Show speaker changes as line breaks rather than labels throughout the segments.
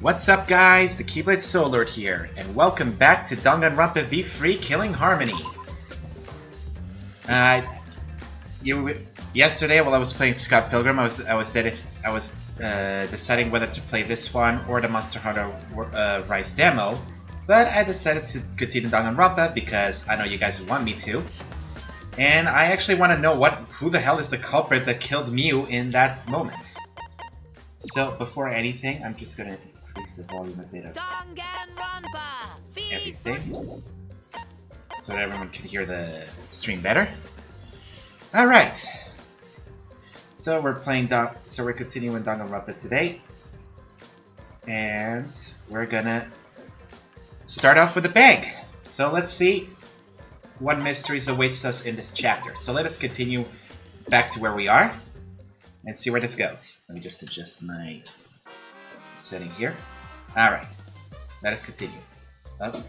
What's up guys, the Keyblade Soulord here, and welcome back to Danganronpa V3 Killing Harmony. Yesterday while I was playing Scott Pilgrim, I was deciding whether to play this one or the Monster Hunter Rise demo, but I decided to continue Danganronpa because I know you guys want me to. And I actually want to know who the hell is the culprit that killed Mew in that moment. So before anything, I'm just gonna increase the volume a bit of everything so that everyone can hear the stream better. Alright. So we're continuing Danganronpa today. And we're gonna start off with a bang. So let's see what mysteries awaits us in this chapter. So let us continue back to where we are and see where this goes. Let me just adjust my setting here. Alright, let us continue. Oh.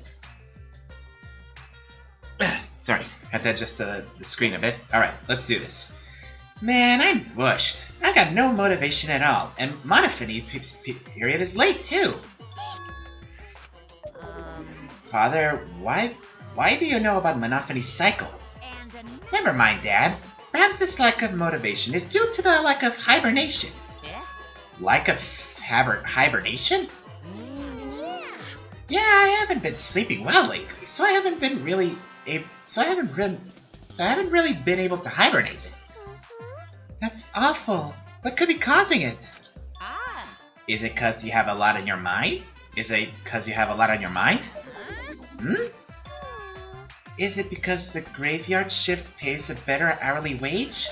Sorry, had to adjust the screen a bit. Alright, let's do this. Man, I'm bushed. I got no motivation at all, and Monophyny period is late too. Father, why do you know about Monophyny's cycle? Never mind, Dad. Perhaps this lack of motivation is due to the lack of hibernation. Lack of hibernation? Yeah, I haven't been sleeping well lately, so I haven't really been able to hibernate. That's awful. What could be causing it? Is it because you have a lot on your mind? Hmm? Is it because the graveyard shift pays a better hourly wage?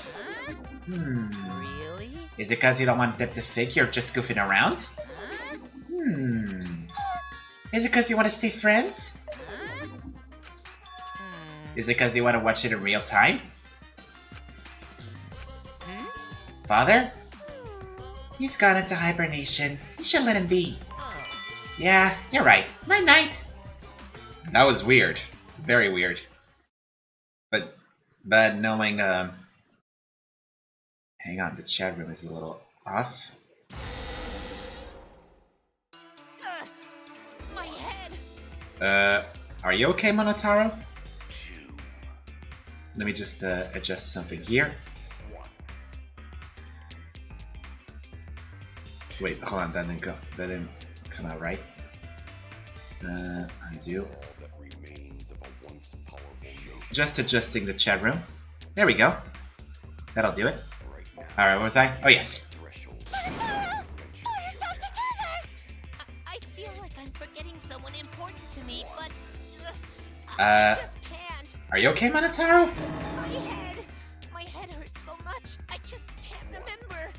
Really?
Is it because you don't want them to think you're just goofing around? Is it because you want to stay friends? Is it because you want to watch it in real time? Father? He's gone into hibernation. You should let him be. Yeah, you're right. Night-night. That was weird. Very weird. But knowing, hang on, the chat room is a little off.
My head.
Are you okay, Monotaro? Let me just adjust something here. Wait, hold on, that didn't come out right. Undo. Just adjusting the chat room. There we go. That'll do it. Alright, what was I? Oh, yes.
I feel like I'm forgetting someone important to me, but I just can't.
Are you okay, Monotaro?
My head hurts so much. I just can't remember.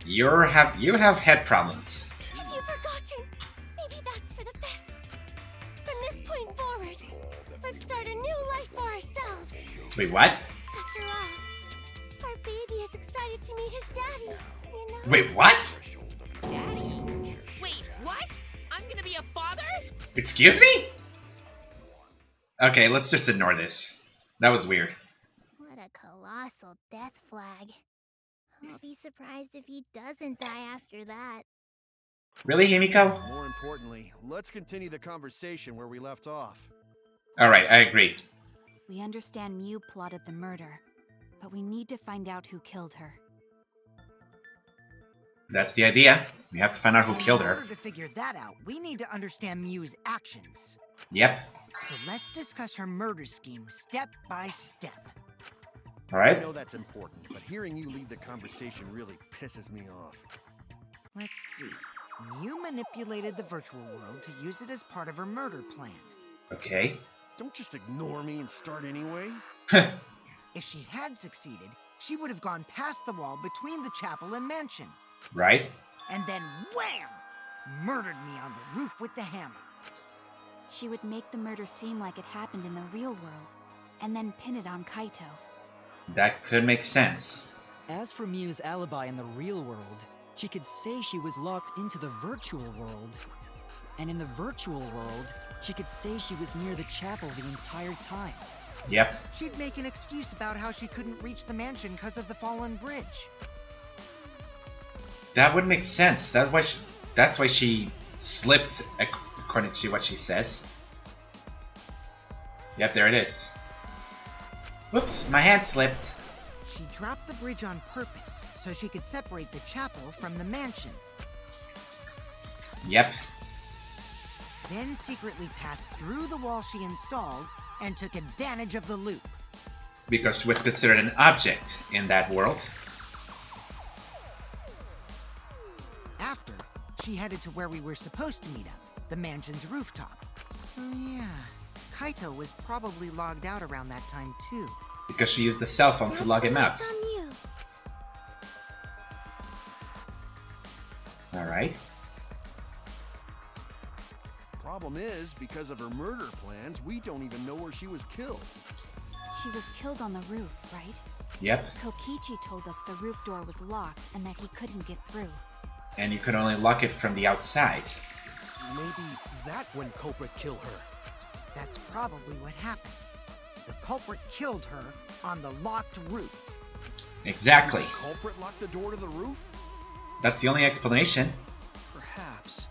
You have head problems.
Have you forgotten? Maybe that's for the best. From this point forward, let's start a new life for ourselves.
Wait, what?
After all, our baby is excited to meet his daddy, you know?
Wait, what?
Daddy? Wait, what? I'm gonna be a father?
Excuse me? Okay, let's just ignore this. That was weird.
What a colossal death flag. I'll be surprised if he doesn't die after that.
Really, Himiko?
More importantly, let's continue the conversation where we left off.
Alright, I agree.
We understand Mew plotted the murder, but we need to find out who killed her.
That's the idea. We have to find out who killed
In
her.
order to figure that out, we need to understand Mew's actions.
Yep.
So let's discuss her murder scheme step by step.
I
Alright.
know that's important, but hearing you lead the conversation really pisses me off.
Let's see. Mew manipulated the virtual world to use it as part of her murder plan.
Okay.
Don't just ignore me and start anyway.
If she had succeeded, she would have gone past the wall between the chapel and mansion.
Right?
And then wham! Murdered me on the roof with the hammer.
She would make the murder seem like it happened in the real world, and then pin it on Kaito.
That could make sense.
As for Mew's alibi in the real world, she could say she was locked into the virtual world. And in the virtual world, she could say she was near the chapel the entire time.
Yep.
She'd make an excuse about how she couldn't reach the mansion because of the fallen bridge.
That would make sense. That's why she slipped, according to what she says. Yep, there it is. Whoops, my hand slipped.
She dropped the bridge on purpose so she could separate the chapel from the mansion.
Yep.
Then secretly passed through the wall she installed and took advantage of the loop.
Because she was considered an object in that world.
After, she headed to where we were supposed to meet up, the mansion's rooftop. Oh yeah, Kaito was probably logged out around that time too.
Because she used the cell phone to log him out. Alright.
Problem is, because of her murder plans, we don't even know where she was killed.
She was killed on the roof, right?
Yep.
Kokichi told us the roof door was locked and that he couldn't get through.
And you could only lock it from the outside.
Maybe that's when culprit killed her.
That's probably what happened. The culprit killed her on the locked roof.
Exactly.
Did the culprit locked the door to the roof?
That's the only explanation.
Perhaps.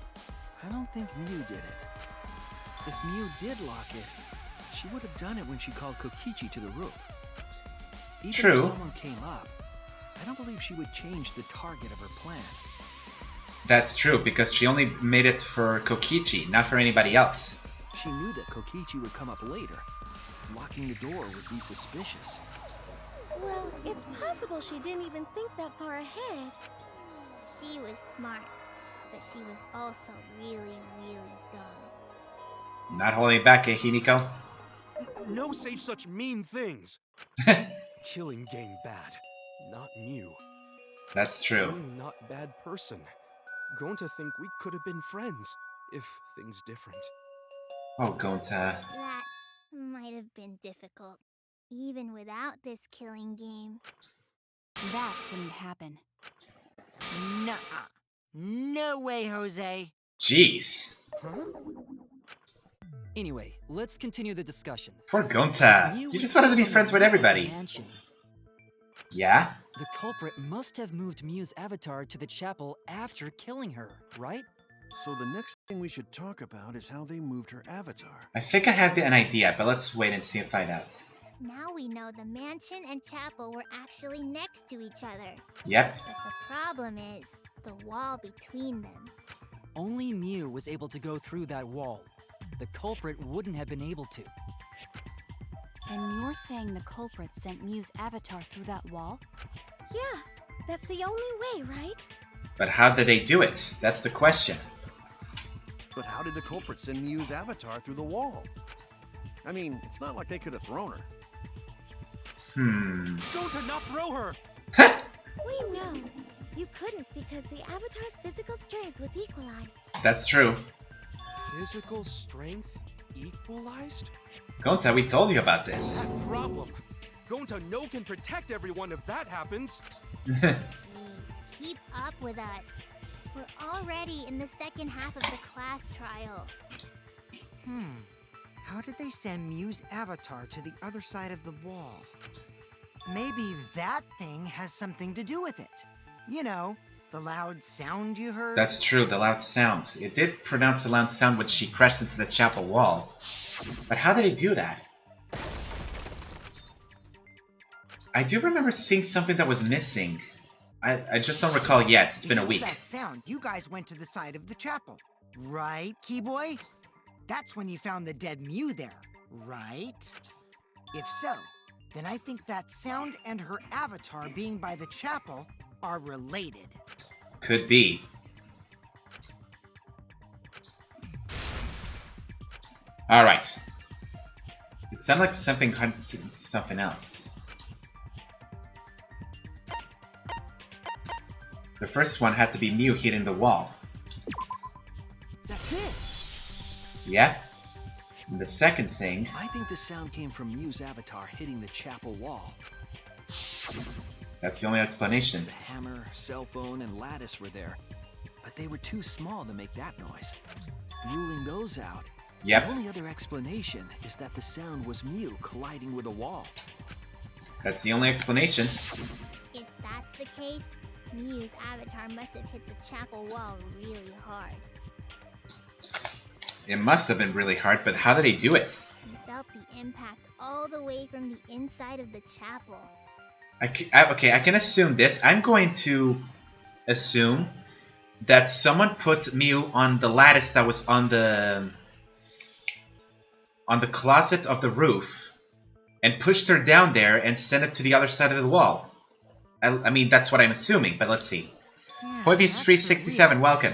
I don't think Miu did it. If Miu did lock it, she would have done it when she called Kokichi to the roof. Even
True.
if someone came up, I don't believe she would change the target of her plan.
That's true, because she only made it for Kokichi, not for anybody else.
She knew that Kokichi would come up later. Locking the door would be suspicious.
Well, it's possible she didn't even think that far ahead.
She was smart, but she was also really, really dumb.
Not holding back, eh, Hiniko?
No say such mean things. Killing game bad, not Miu.
That's true.
I'm not bad person. Grown to think we could have been friends if things different.
Oh, Gonta.
That might have been difficult, even without this killing game.
That couldn't happen.
Nuh-uh. No way, Jose.
Jeez.
Huh?
Anyway, let's continue the discussion.
Poor Gonta.
Miu
You
was
just wanted to be
killed on
friends
the
with
roof of the
everybody.
mansion.
Yeah?
The culprit must have moved Miu's avatar to the chapel after killing her, right?
So the next thing we should talk about is how they moved her avatar.
I think I have an idea, but let's wait and see and find out.
Now we know the mansion and chapel were actually next to each other.
Yep.
But the problem is the wall between them.
Only Miu was able to go through that wall. The culprit wouldn't have been able to.
Then you're saying the culprit sent Miu's avatar through that wall?
Yeah, that's the only way, right?
But how did they do it? That's the question.
But how did the culprit send Miu's avatar through the wall? I mean, it's not like they could have thrown her.
Don't not throw her!
We know. You couldn't because the avatar's physical strength was equalized.
That's true.
Physical strength equalized?
Gonta, we told you about this.
That problem. Gonta no can protect everyone if that happens.
Jeez, keep up with us. We're already in the second half of the class trial.
How did they send Miu's avatar to the other side of the wall? Maybe that thing has something to do with it. You know, the loud sound you heard?
That's true, the loud sound. It did pronounce a loud sound when she crashed into the chapel wall. But how did it do that? I do remember seeing something that was missing. I just don't recall yet. It's been a week.
Because of that sound, you guys went to the side of the chapel. Right, Keyboy? That's when you found the dead Miu there, right? If so, then I think that sound and her avatar being by the chapel are related.
Could be. Alright. It sounded like something else. The first one had to be Miu hitting the wall.
That's it!
Yeah? And the second thing...
I think the sound came from Miu's avatar hitting the chapel wall.
That's the only explanation.
The hammer, cell phone, and lattice were there, but they were too small to make that noise. Ruling those out,
Yep.
the only other explanation is that the sound was Miu colliding with a wall.
That's the only explanation.
If that's the case, Miu's avatar must have hit the chapel wall really hard.
It must have been really hard, but how did they do it?
He felt the impact all the way from the inside of the chapel.
Okay, I can assume this. I'm going to assume that someone put Mew on the lattice that was on the closet of the roof and pushed her down there and sent it to the other side of the wall. I mean, that's what I'm assuming, but let's see.
Yeah,
Poivis367, welcome.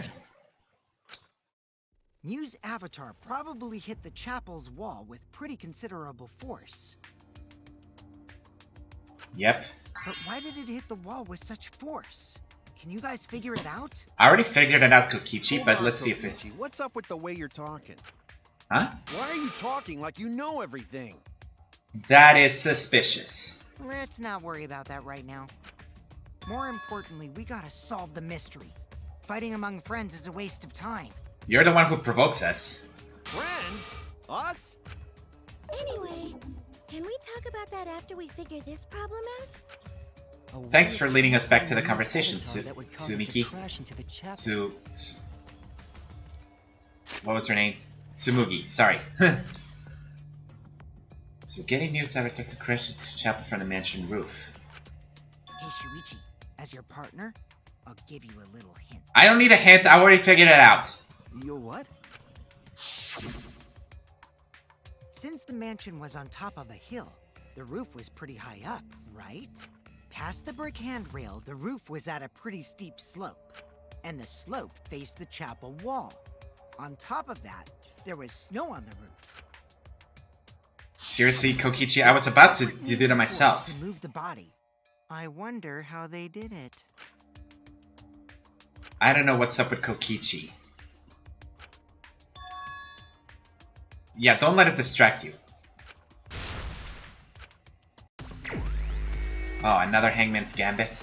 Mew's avatar probably hit the chapel's wall with pretty considerable force.
Yep.
But why did it hit the wall with such force? Can you guys figure it out?
I already figured it out, Kokichi,
Hold
but
on,
let's see if it...
Kokichi, what's up with the way you're talking?
Huh?
Why are you talking like you know everything?
That is suspicious.
Let's not worry about that right now. More importantly, we gotta solve the mystery. Fighting among friends is a waste of time.
You're the one who provokes us.
Friends? Us?
Anyway, can we talk about that after we figure this problem out?
Thanks for leading us back to the conversation, Sumiki. What was her name? Tsumugi, sorry. So getting Mew's avatar to crash into the chapel from the mansion roof.
Hey Shuichi, as your partner, I'll give you a little hint.
I don't need a hint, I already figured it out.
You what?
Since the mansion was on top of a hill, the roof was pretty high up, right? Past the brick handrail, the roof was at a pretty steep slope, and the slope faced the chapel wall. On top of that, there was snow on the roof.
Seriously, Kokichi, I was about to do that myself.
To move the body. I wonder how they did it.
I don't know what's up with Kokichi. Yeah, don't let it distract you. Oh, another Hangman's Gambit.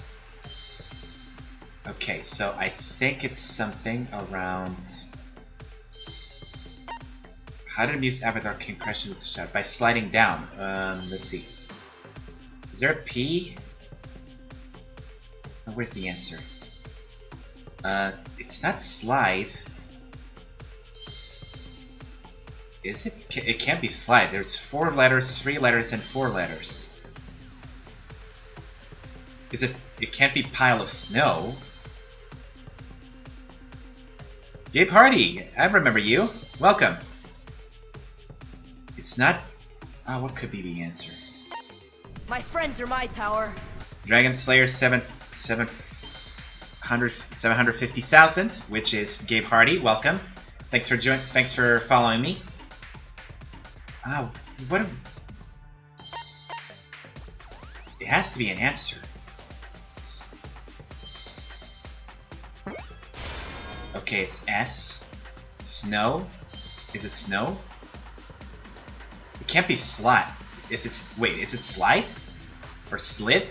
Okay, so I think it's something around... How did Mew's avatar can crash into the shadow? By sliding down. Let's see. Is there a P? Oh, where's the answer? It's not slide. Is it? It can't be slide. There's 4 letters, 3 letters, and 4 letters. Is it? It can't be pile of snow. Gabe Hardy, I remember you. Welcome. It's not... what could be the answer?
My friends are my power.
Dragon Slayer 750,000, which is Gabe Hardy. Welcome. Thanks for following me. What? It has to be an answer. Okay, it's S. Snow. Is it snow? It can't be slide. Is it? Wait, is it slide? Or slid?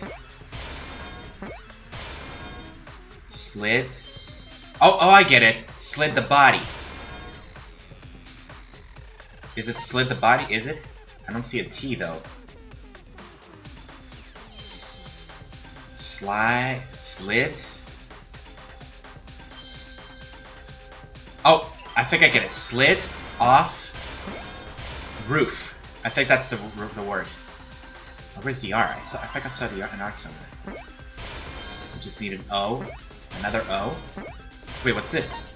Slid. Oh, I get it. Slid the body. Is it slid the body? Is it? I don't see a T though. Slid. Oh, I think I get it. Slid off roof. I think that's the word. Oh, where's the R? I think I saw an R somewhere. I just need an O. Another O. Wait, what's this?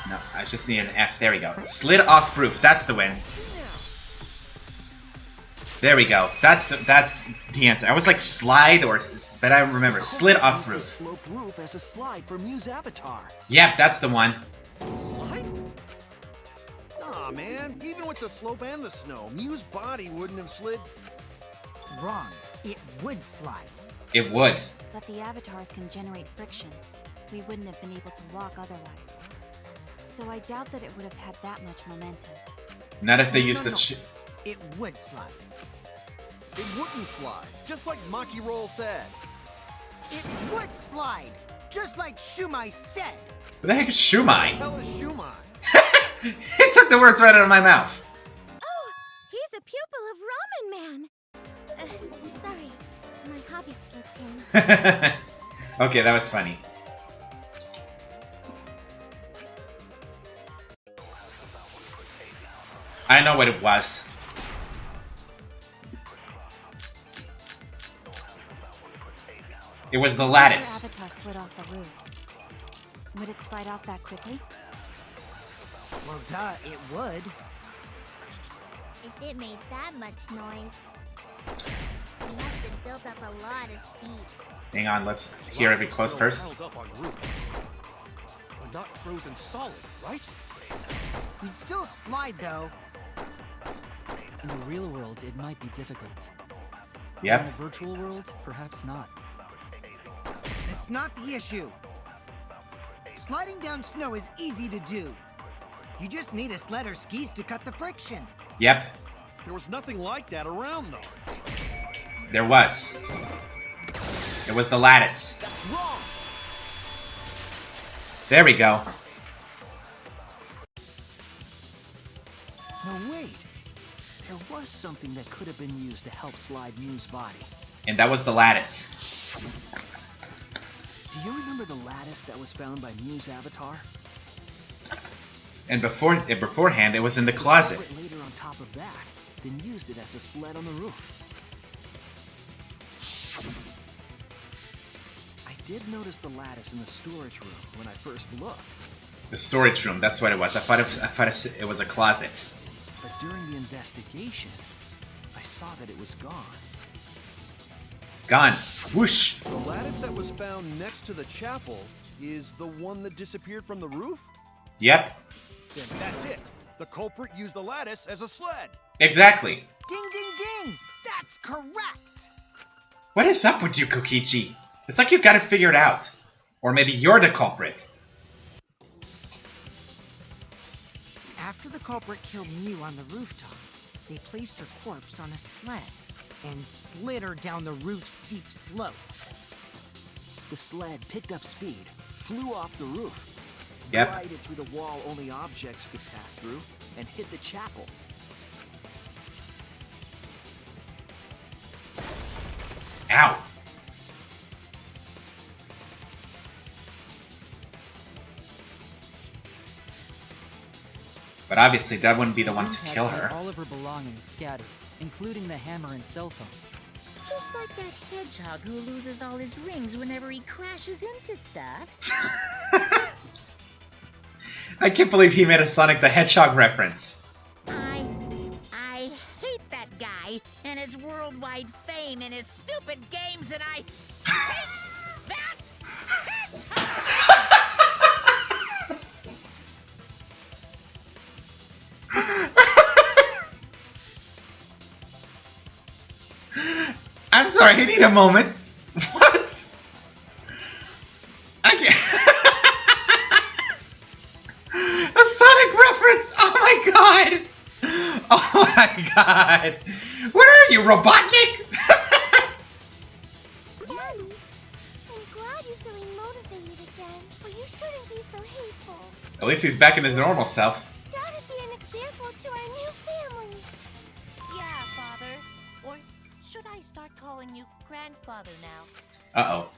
No, I just need an F. There we go. Slid off roof. That's the win. There we go. That's the answer. I was like slide but I remember slid off roof.
Sloped roof as a slide for Mew's avatar.
Yep, that's the one.
Slide? Aw, man. Even with the slope and the snow, Mew's body wouldn't have slid.
Wrong. It would slide.
It would.
But the avatars can generate friction. We wouldn't have been able to walk otherwise. So I doubt that it would have had that much momentum.
Not if they used the...
It would slide.
It wouldn't slide, just like Maki Roll said.
It would slide, just like Shumai said.
What the heck is Shumai?
What the hell is Shumai?
He took the words right out of my mouth.
Oh, he's a pupil of Ramen Man. Sorry, my hobby slipped in.
Okay, that was funny. I know what it was. It was the lattice.
Your avatar slid off the roof. Would it slide off that quickly?
Well, duh, it would.
If it made that much noise, it must have built up a lot of speed.
Hang on, let's hear every quote first.
Held up on roof. But not frozen solid, right?
You'd still slide, though.
In the real world, it might be difficult.
Yep.
In the virtual world, perhaps not.
That's not the issue. Sliding down snow is easy to do. You just need a sled or skis to cut the friction.
Yep,
There was nothing like that around, though.
there was. It was the lattice.
That's wrong.
There we go.
No, wait. There was something that could have been used to help slide Mew's body.
And that was the lattice.
Do you remember the lattice that was found by Mew's avatar?
And beforehand, it was in the closet.
Culprit later on top of that, then used it as a sled on the roof. I did notice the lattice in the storage room when I first looked,
The storage room, that's what it was. I thought it was a closet.
but during the investigation, I saw that it was gone.
Gone. Whoosh.
The lattice that was found next to the chapel is the one that disappeared from the roof?
Yep,
Then that's it. The culprit used the lattice as a sled.
exactly.
Ding, ding, ding! That's correct!
What is up with you, Kokichi? It's like you gotta figure it out. Or maybe you're the culprit.
After the culprit killed Mew on the rooftop, they placed her corpse on a sled and slid her down the roof's steep slope.
The sled picked up speed, flew off the roof,
Yep.
glided through the wall only objects could pass through, and hit the chapel.
Ow. But obviously that wouldn't be the one to
Had
kill
had
her.
all of her belongings scattered, including the hammer and cell phone.
Just like that hedgehog who loses all his rings whenever he crashes into stuff.
I can't believe he made a Sonic the Hedgehog reference.
I hate that guy and his worldwide fame and his stupid games, and I hate that
I'm sorry, I need a moment. What? I can't. A Sonic reference! Oh my god! Oh my god! What are you, Robotnik?
Daddy, I'm glad you're feeling motivated again, but you shouldn't be so hateful.
At least he's back in his normal self.
Gotta be an example to our new family.
Yeah, Father. Or should I start calling you Grandfather now?
Uh-oh.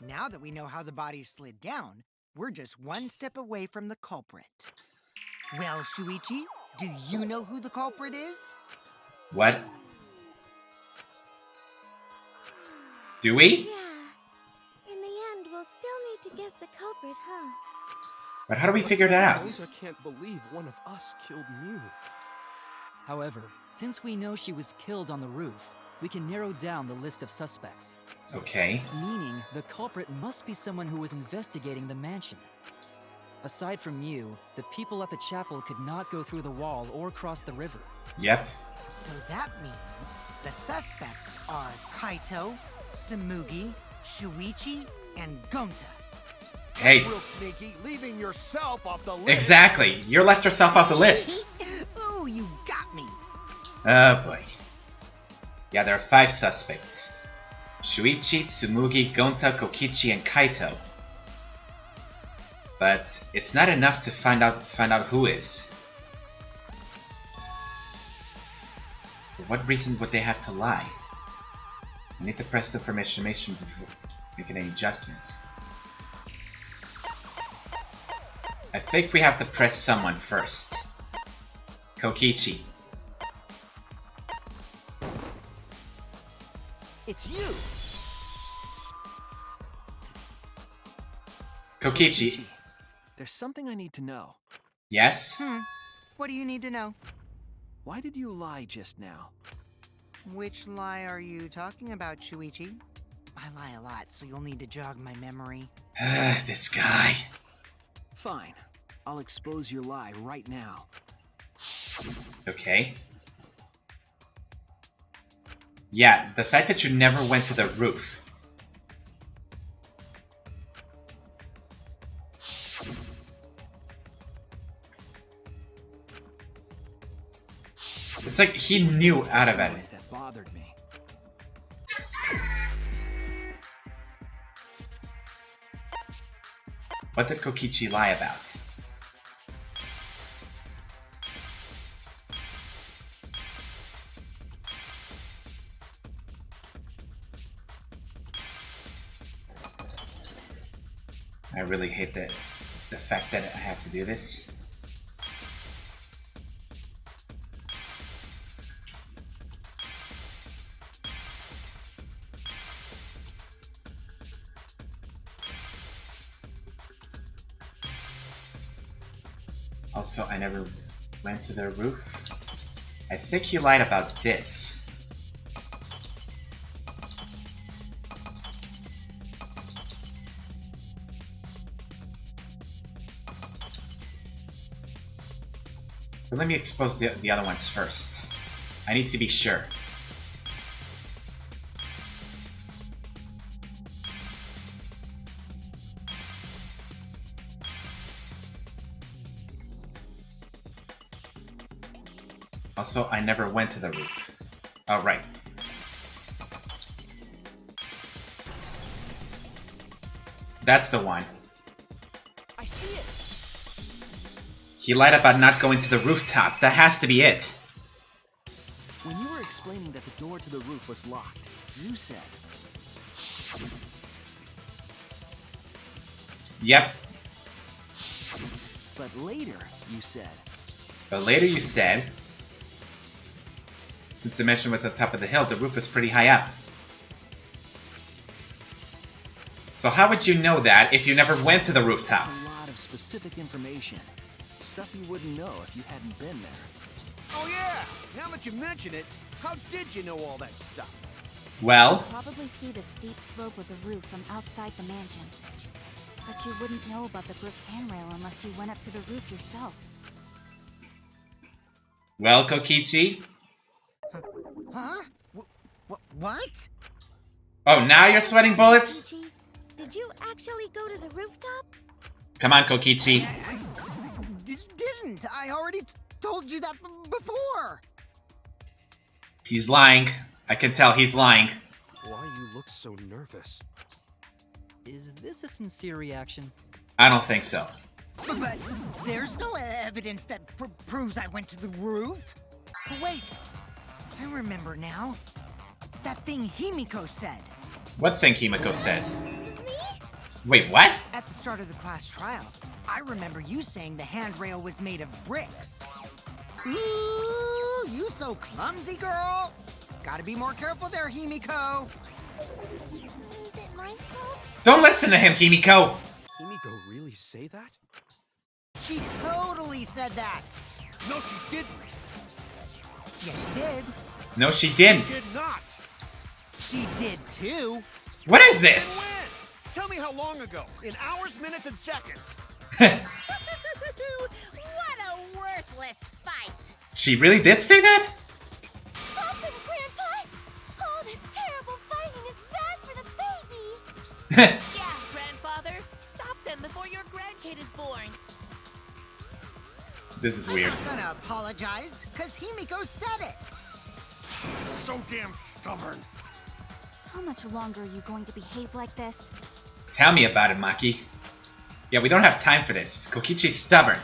Now that we know how the body slid down, we're just one step away from the culprit. Well, Shuichi, do you know who the culprit is?
What? Do we?
Yeah. In the end, we'll still need to guess the culprit, huh?
But how do we figure that out?
Gonta can't believe one of us killed Mew.
However, since we know she was killed on the roof, we can narrow down the list of suspects.
Okay.
Meaning, the culprit must be someone who was investigating the mansion. Aside from you, the people at the chapel could not go through the wall or cross the river.
Yep.
So that means the suspects are Kaito, Samugi, Shuichi, and Gonta.
Hey.
Real sneaky, leaving yourself off the list.
Exactly. You left yourself off the list.
Ooh, you got me.
Oh boy. Yeah, there are 5 suspects. Shuichi, Tsumugi, Gonta, Kokichi, and Kaito. But it's not enough to find out who is. For what reason would they have to lie? We need to press the information before making any adjustments. I think we have to press someone first. Kokichi.
It's you!
Kokichi.
There's something I need to know.
Yes?
What do you need to know?
Why did you lie just now?
Which lie are you talking about, Shuichi? I lie a lot, so you'll need to jog my memory.
This guy.
Fine. I'll expose your lie right now.
Okay. Yeah, the fact that you never went to the roof. It's like he knew out of it.
That bothered me.
What did Kokichi lie about? I really hate the fact that I have to do this. Also, I never went to the roof. I think he lied about this. But let me expose the other ones first. I need to be sure. Also, I never went to the roof. Oh, right. That's the one.
I see it.
He lied about not going to the rooftop. That has to be it.
When you were explaining that the door to the roof was locked, you said...
Yep.
But later, you said...
But later you said... Since the mansion was at the top of the hill, the roof was pretty high up. So how would you know that if you never went to the rooftop?
That's a lot of specific information. Stuff you wouldn't know if you hadn't been there.
Oh yeah! Now that you mention it, how did you know all that stuff?
Well...
Probably see the steep slope of the roof from outside the mansion. But you wouldn't know about the brick handrail unless you went up to the roof yourself.
Well, Kokichi?
Huh? What?
Oh, now you're sweating bullets?
Kokichi, did you actually go to the rooftop?
Come on, Kokichi.
I didn't. I already told you that before.
He's lying. I can tell he's lying.
Why you look so nervous?
Is this a sincere reaction?
I don't think so.
But there's no evidence that proves I went to the roof. Wait, I remember now. That thing Himiko said.
What thing Himiko said? Wait, what?
At the start of the class trial, I remember you saying the handrail was made of bricks. Ooh, you so clumsy, girl. Gotta be more careful there, Himiko.
Is it my fault?
Don't listen to him, Himiko!
Himiko really say that?
She totally said that.
No, she didn't.
Yes, she did.
No, she didn't.
Did not.
She did too.
What is this?
When? Tell me how long ago. In hours, minutes, and seconds.
What a worthless fight!
She really did say that?
Stop him, Grandpa! All this terrible fighting is bad for the baby!
Yeah, grandfather. Stop them before your grandkid is born.
This is weird.
I'm not gonna apologize, because Himiko said it.
So damn stubborn.
How much longer are you going to behave like this?
Tell me about it, Maki. Yeah, we don't have time for this. Kokichi's stubborn.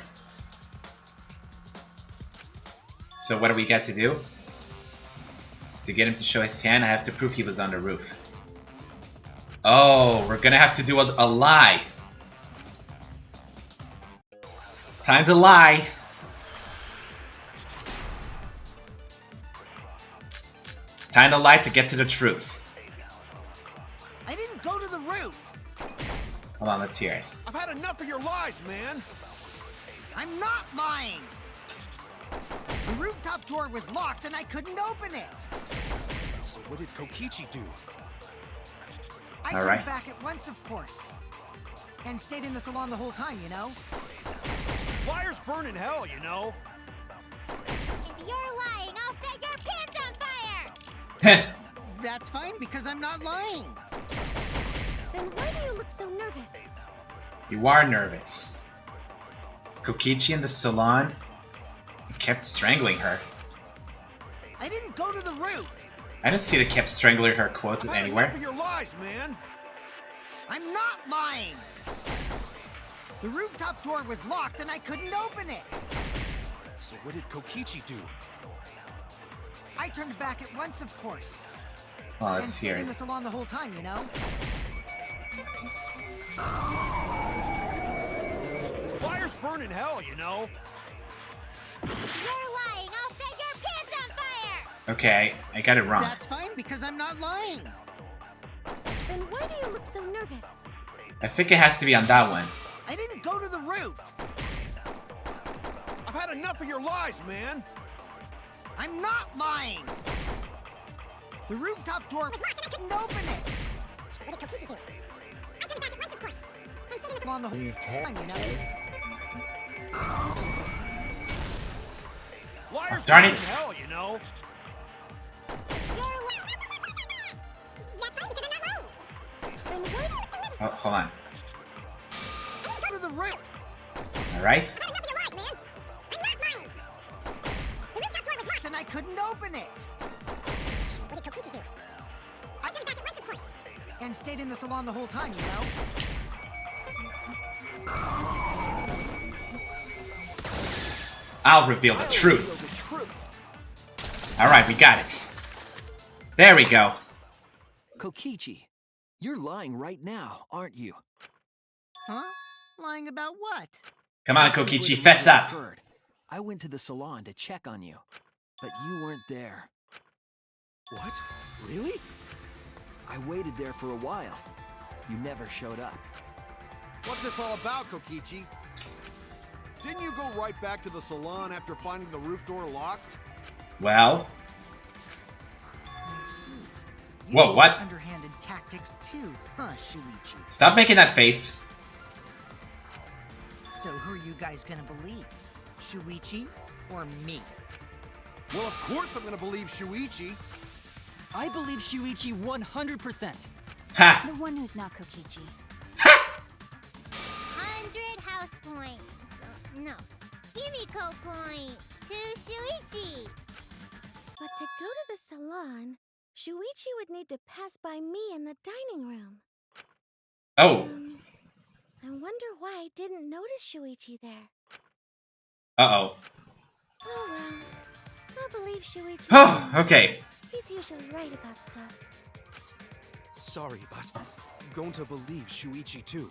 So what do we got to do? To get him to show his hand, I have to prove he was on the roof. Oh, we're gonna have to do a lie. Time to lie. Time to lie to get to the truth.
I didn't go to the roof.
Hold on, let's hear it.
I've had enough of your lies, man.
I'm not lying. The rooftop door was locked and I couldn't open it.
So what did Kokichi do?
I
All
turned
right.
back at once, of course. And stayed in the salon the whole time, you know?
Liars burn in hell, you know.
If you're lying, I'll set your pants on fire!
That's fine because I'm not lying.
Then why do you look so nervous?
You are nervous. Kokichi in the salon kept strangling her.
I didn't go to the roof.
I didn't see the kept strangling her quoted
I've had
anywhere.
enough of your lies, man.
I'm not lying. The rooftop door was locked and I couldn't open it.
So what did Kokichi do?
I turned back at once, of course.
Well,
And
let's
stayed
hear
in
it.
the salon the whole time, you know?
Liars burn in hell, you know.
If you're lying, I'll set your pants on fire!
Okay, I got it wrong.
That's fine because I'm not lying.
Then why do you look so nervous?
I think it has to be on that one.
I didn't go to the roof.
I've had enough of your lies, man.
I'm not lying. The rooftop door was locked and I couldn't open it. So what did Kokichi do? I turned back at once, of course. And stayed in the salon the whole time, you know?
Liars
Darn
burn
it.
in hell, you know.
You're lying!
That's fine because I'm not lying.
Then why do you look so nervous?
Oh, hold on.
I didn't go to the roof.
Alright.
I've had enough of your lies, man. I'm not lying. The rooftop door was locked and I couldn't open it. What did Kokichi do? I turned back at once, of course. And stayed in the salon the whole time, you know?
I'll reveal the truth. Alright, we got it. There we go.
Kokichi, you're lying right now, aren't you?
Huh? Lying about what?
Come on,
Just before
Kokichi,
the
fess
murder
up.
occurred, I went to the salon to check on you, but you weren't there.
What? Really?
I waited there for a while. You never showed up.
What's this all about, Kokichi? Didn't you go right back to the salon after finding the roof door locked?
Well,
I see. You
whoa,
use
what?
underhanded tactics too, huh, Shuichi?
Stop making that face.
So who are you guys gonna believe? Shuichi or me?
Well, of course I'm gonna believe Shuichi.
I believe Shuichi 100%.
Ha!
The one who's not Kokichi.
100 house points. No, Himiko points to Shuichi.
But to go to the salon, Shuichi would need to pass by me in the dining room.
Oh.
I wonder why I didn't notice Shuichi there.
Uh-oh.
Oh well, I'll believe Shuichi.
Oh, okay.
He's usually right about stuff.
Sorry, but I'm going to believe Shuichi too.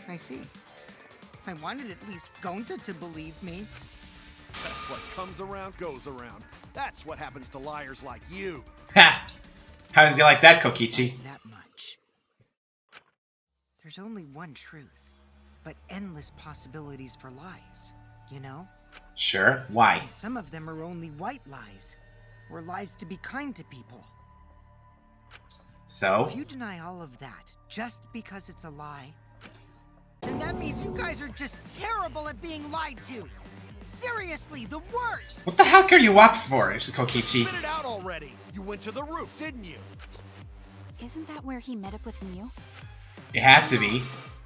I see. I wanted at least Gonta to believe me.
What comes around goes around. That's what happens to liars like you.
Ha! How does he like that, Kokichi?
What's that much? There's only one truth, but endless possibilities for lies, you know?
Sure. Why?
And some of them are only white lies, or lies to be kind to people.
So?
If you deny all of that just because it's a lie, then that means you guys are just terrible at being lied to. Seriously, the worst!
What the hell are you up for, Kokichi?
Spit it out already. You went to the roof, didn't you?
Isn't that where he met up with Mew?
It had to be.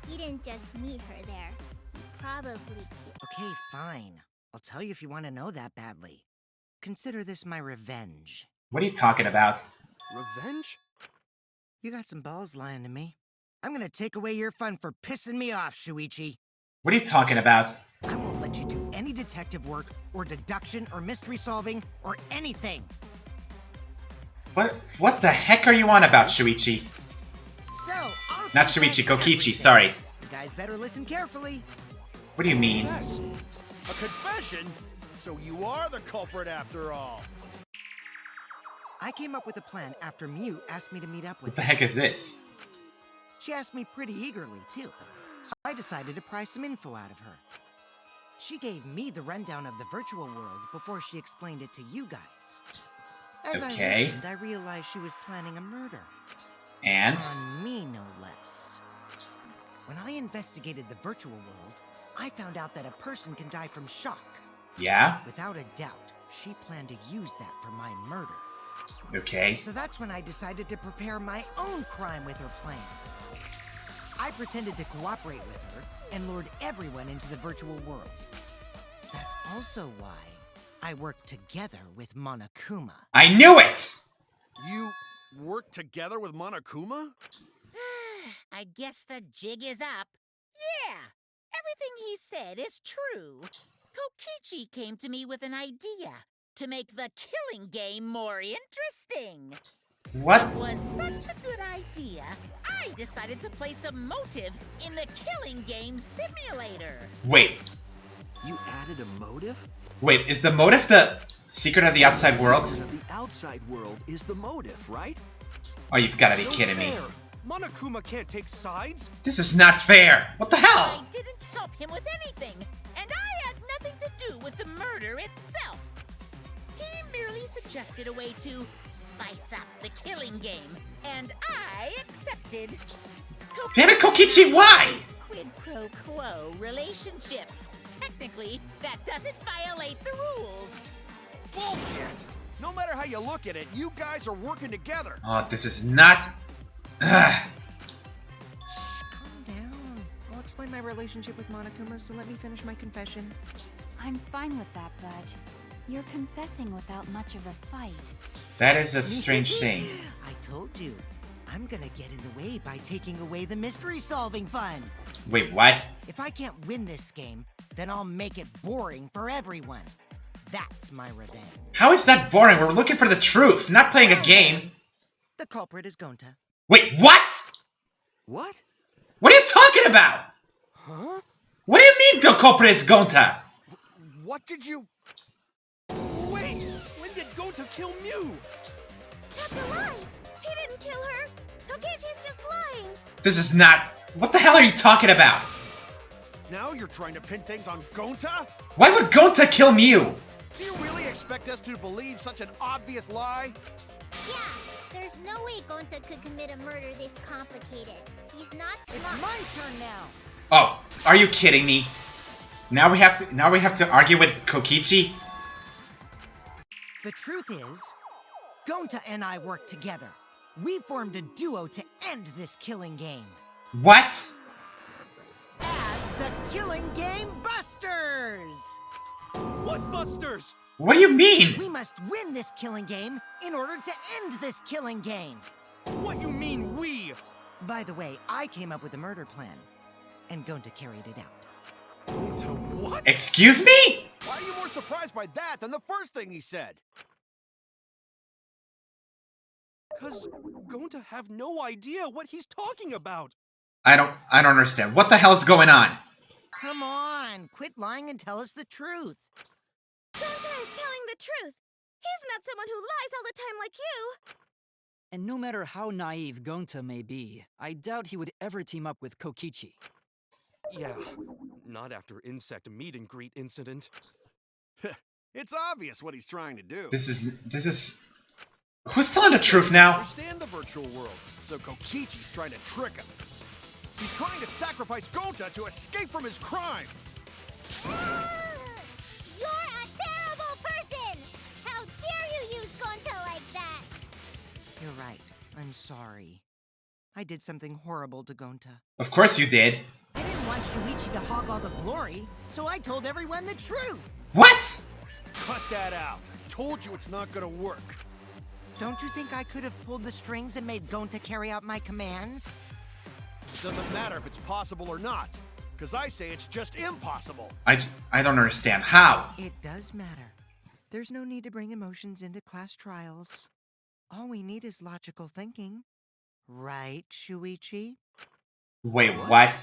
He didn't just meet her there. He probably killed.
Okay, fine. I'll tell you if you want to know that badly. Consider this my revenge.
What are you talking about?
Revenge?
You got some balls lying to me. I'm gonna take away your fun for pissing me off, Shuichi.
What are you talking about?
I won't let you do any detective work, or deduction, or mystery solving, or anything.
What the heck are you on about, Shuichi?
So, I'll
Not
confess
Shuichi, Kokichi,
everything.
sorry.
You guys better listen carefully.
What do you mean?
Yes. A confession? So you are the culprit after all.
I came up with a plan after Mew asked me to meet up with
What the
her.
heck is this?
She asked me pretty eagerly, too. So I decided to pry some info out of her. She gave me the rundown of the virtual world before she explained it to you guys. As I listened, I realized she was planning a murder.
And?
On me, no less. When I investigated the virtual world, I found out that a person can die from shock.
Yeah?
Without a doubt, she planned to use that for my murder.
Okay.
So that's when I decided to prepare my own crime with her plan. I pretended to cooperate with her and lured everyone into the virtual world. That's also why I worked together with Monokuma.
I knew it!
You work together with Monokuma?
I guess the jig is up. Yeah, everything he said is true. Kokichi came to me with an idea to make the killing game more interesting.
What?
It was such a good idea, I decided to place a motive in the killing game simulator.
Wait.
You added a motive?
Wait, is the motive the secret of the outside world?
The secret of the outside world is the motive, right?
Oh, you've got to be kidding me.
Monokuma can't take sides.
This is not fair. What the hell?
I didn't help him with anything, and I had nothing to do with the murder itself. He merely suggested a way to spice up the killing game, and I accepted.
Damn it, Kokichi, why?
Quid pro quo relationship. Technically, that doesn't violate the rules.
Bullshit! No matter how you look at it, you guys are working together.
Oh, this is not... Ugh.
Calm down. I'll explain my relationship with Monokuma, so let me finish my confession.
I'm fine with that, but you're confessing without much of a fight.
That is a strange thing.
I told you. I'm gonna get in the way by taking away the mystery-solving fun.
Wait, what?
If I can't win this game, then I'll make it boring for everyone. That's my revenge.
How is that boring? We're looking for the truth, not playing a game.
The culprit is Gonta.
Wait, what?
What?
What are you talking about?
Huh?
What do you mean the culprit is Gonta?
What did you...
Wait! When did Gonta kill Mew?
That's a lie! He didn't kill her! Kokichi's just lying!
This is not... What the hell are you talking about?
Now you're trying to pin things on Gonta?
Why would Gonta kill Mew?
Do you really expect us to believe such an obvious lie?
Yeah, there's no way Gonta could commit a murder this complicated. He's not smart.
It's my turn now.
Oh, are you kidding me? Now we have to argue with Kokichi?
The truth is, Gonta and I worked together. We formed a duo to end this killing game.
What?
As the Killing Game Busters!
What busters?
What do you mean?
We must win this killing game in order to end this killing game.
What you mean, we?
By the way, I came up with a murder plan, and Gonta carried it out.
Gonta what?
Excuse me?
Why are you more surprised by that than the first thing he said?
Cause Gonta have no idea what he's talking about.
I don't understand. What the hell's going on?
Come on, quit lying and tell us the truth.
Gonta is telling the truth! He's not someone who lies all the time like you!
And no matter how naive Gonta may be, I doubt he would ever team up with Kokichi.
Yeah, not after insect meet and greet incident.
It's obvious what he's trying to do.
This is... Who's telling the truth now?
Understand the virtual world, so Kokichi's trying to trick him. He's trying to sacrifice Gonta to escape from his crime.
You're a terrible person! How dare you use Gonta like that?
You're right. I'm sorry. I did something horrible to Gonta.
Of course you did.
I didn't want Shuichi to hog all the glory, so I told everyone the truth.
What?
Cut that out. I told you it's not gonna work.
Don't you think I could have pulled the strings and made Gonta carry out my commands?
It doesn't matter if it's possible or not, because I say it's just impossible.
I don't understand. How?
It does matter. There's no need to bring emotions into class trials. All we need is logical thinking. Right, Shuichi?
Wait, what?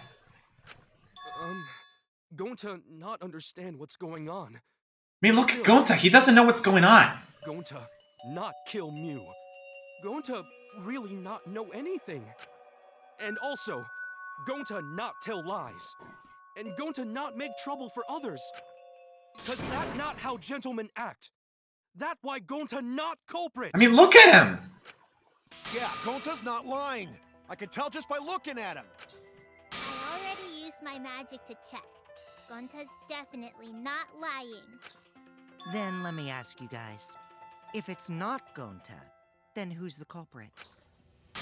Gonta not understand what's going on.
I mean, look at Gonta. He doesn't know what's going on.
Gonta not kill Mew. Gonta really not know anything? And also, Gonta not tell lies. And Gonta not make trouble for others. Cause that not how gentlemen act. That why Gonta not culprit.
I mean, look at him!
Yeah, Gonta's not lying. I can tell just by looking at him.
I already used my magic to check. Gonta's definitely not lying.
Then let me ask you guys. If it's not Gonta, then who's the culprit?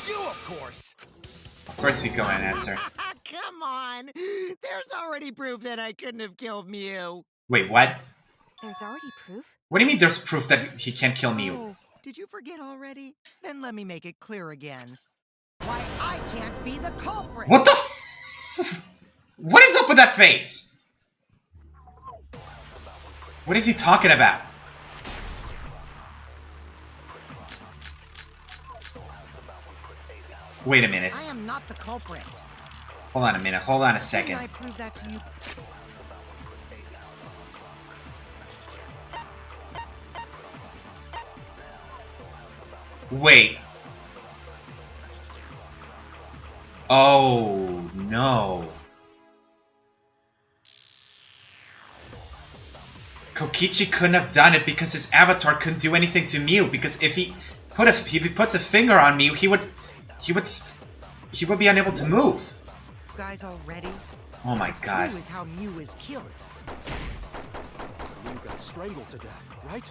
You, of course!
Of course you go and answer.
Come on! There's already proof that I couldn't have killed Mew.
Wait, what?
There's already proof?
What do you mean there's proof that he can't kill Mew?
Oh, did you forget already? Then let me make it clear again. Why I can't be the culprit!
What the What is up with that face? What is he talking about? Wait a minute.
I am not the culprit.
Hold on a minute. Hold on a
Didn't
second.
I prove that to you?
Wait. Oh, no. Kokichi couldn't have done it because his avatar couldn't do anything to Mew. Because if he puts a finger on Mew, he would be unable to move.
You guys all ready?
Oh my god.
Clue is how Mew was killed.
Mew got strangled to death, right?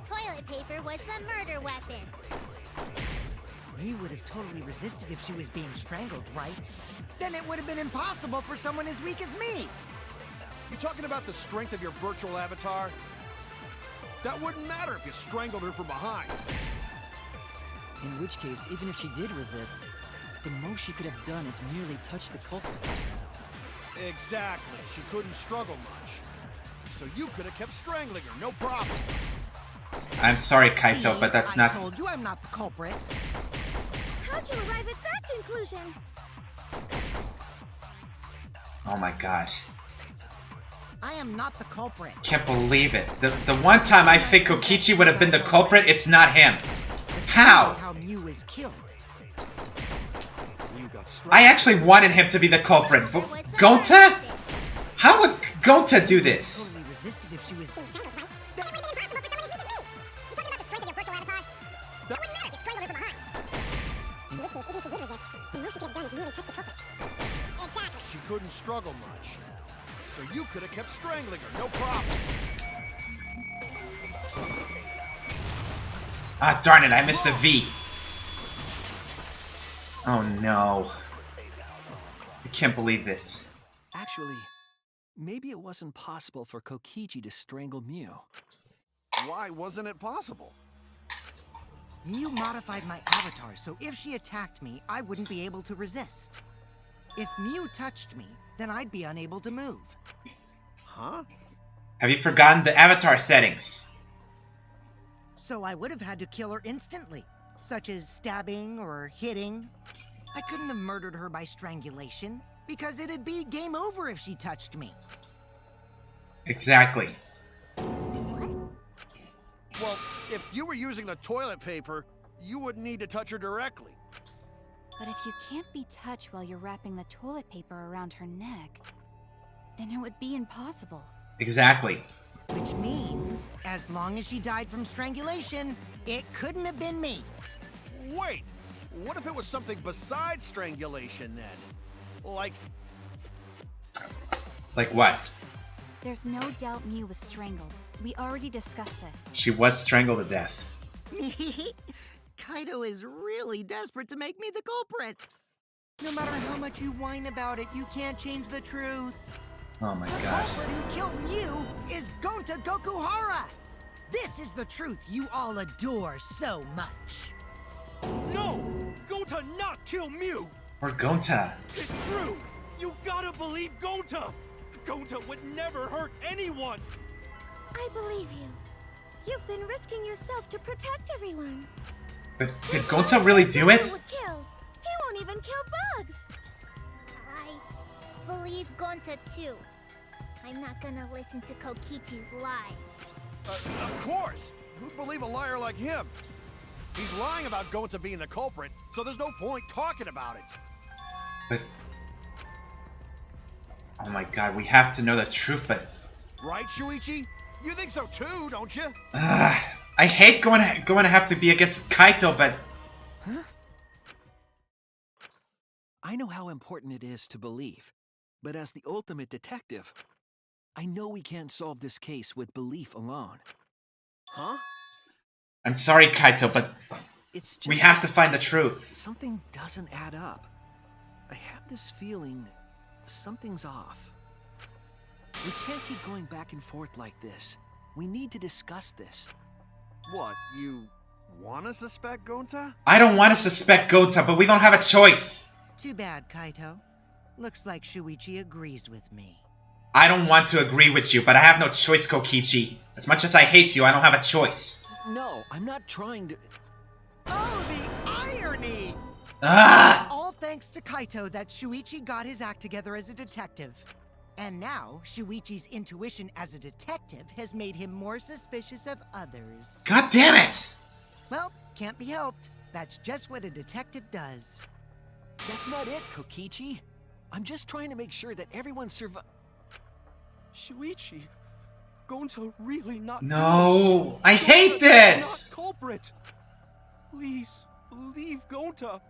Toilet paper was the murder weapon.
Mew would have totally resisted if she was being strangled, right? Then it would have been impossible for someone as weak as me.
You talking about the strength of your virtual avatar? That wouldn't matter if you strangled her from behind.
In which case, even if she did resist, the most she could have done is merely touch the culprit.
Exactly. She couldn't struggle much. So you could have kept strangling her, no problem.
I'm sorry, Kaito, but that's not...
I told you I'm not the culprit.
How'd you arrive at that conclusion?
Oh my gosh.
I am not the culprit.
Can't believe it. The one time I think Kokichi would have been the culprit, it's not him. How?
How Mew was killed.
I actually wanted him to be the culprit, but Gonta? How would Gonta do this?
Totally resisted if she was...
She couldn't struggle much. So you could have kept strangling her, no problem.
Ah, darn it, I missed the V. Oh no. I can't believe this.
Actually, maybe it wasn't possible for Kokichi to strangle Mew.
Why wasn't it possible?
Mew modified my avatar, so if she attacked me, I wouldn't be able to resist. If Mew touched me, then I'd be unable to move.
Huh?
Have you forgotten the avatar settings?
So I would have had to kill her instantly, such as stabbing or hitting. I couldn't have murdered her by strangulation, because it'd be game over if she touched me.
Exactly.
Well, if you were using the toilet paper, you wouldn't need to touch her directly.
But if you can't be touched while you're wrapping the toilet paper around her neck, then it would be impossible.
Exactly.
Which means, as long as she died from strangulation, it couldn't have been me.
Wait, what if it was something besides strangulation then? Like
what?
There's no doubt Mew was strangled. We already discussed this.
She was strangled to death.
Kaido is really desperate to make me the culprit. No matter how much you whine about it, you can't change the truth.
Oh my
The
gosh.
culprit who killed Mew is Gonta Gokuhara! This is the truth you all adore so much.
No! Gonta not kill Mew!
Or Gonta.
It's true! You gotta believe Gonta! Gonta would never hurt anyone!
I believe you. You've been risking yourself to protect everyone.
But did Gonta really do it?
Would kill. He won't even kill bugs.
I believe Gonta too. I'm not gonna listen to Kokichi's lies.
of course! Who'd believe a liar like him? He's lying about Gonta being the culprit, so there's no point talking about it.
But... oh my god, we have to know the truth, but...
Right, Shuichi? You think so too, don't you?
I hate going to have to be against Kaito, but...
Huh? I know how important it is to believe, but as the ultimate detective, I know we can't solve this case with belief alone.
Huh?
I'm sorry, Kaito, but
It's just
we have to find the truth.
something doesn't add up. I have this feeling something's off. We can't keep going back and forth like this. We need to discuss this.
What, you want to suspect Gonta?
I don't want to suspect Gonta, but we don't have a choice.
Too bad, Kaito. Looks like Shuichi agrees with me.
I don't want to agree with you, but I have no choice, Kokichi. As much as I hate you, I don't have a choice.
No, I'm not trying to...
Oh, the irony!
Ah!
All thanks to Kaito that Shuichi got his act together as a detective. And now, Shuichi's intuition as a detective has made him more suspicious of others.
God damn it!
Well, can't be helped. That's just what a detective does.
That's not it, Kokichi. I'm just trying to make sure that everyone
Shuichi, Gonta really not.
No, I
Gonta
hate this!
Not culprit. Please believe Gonta.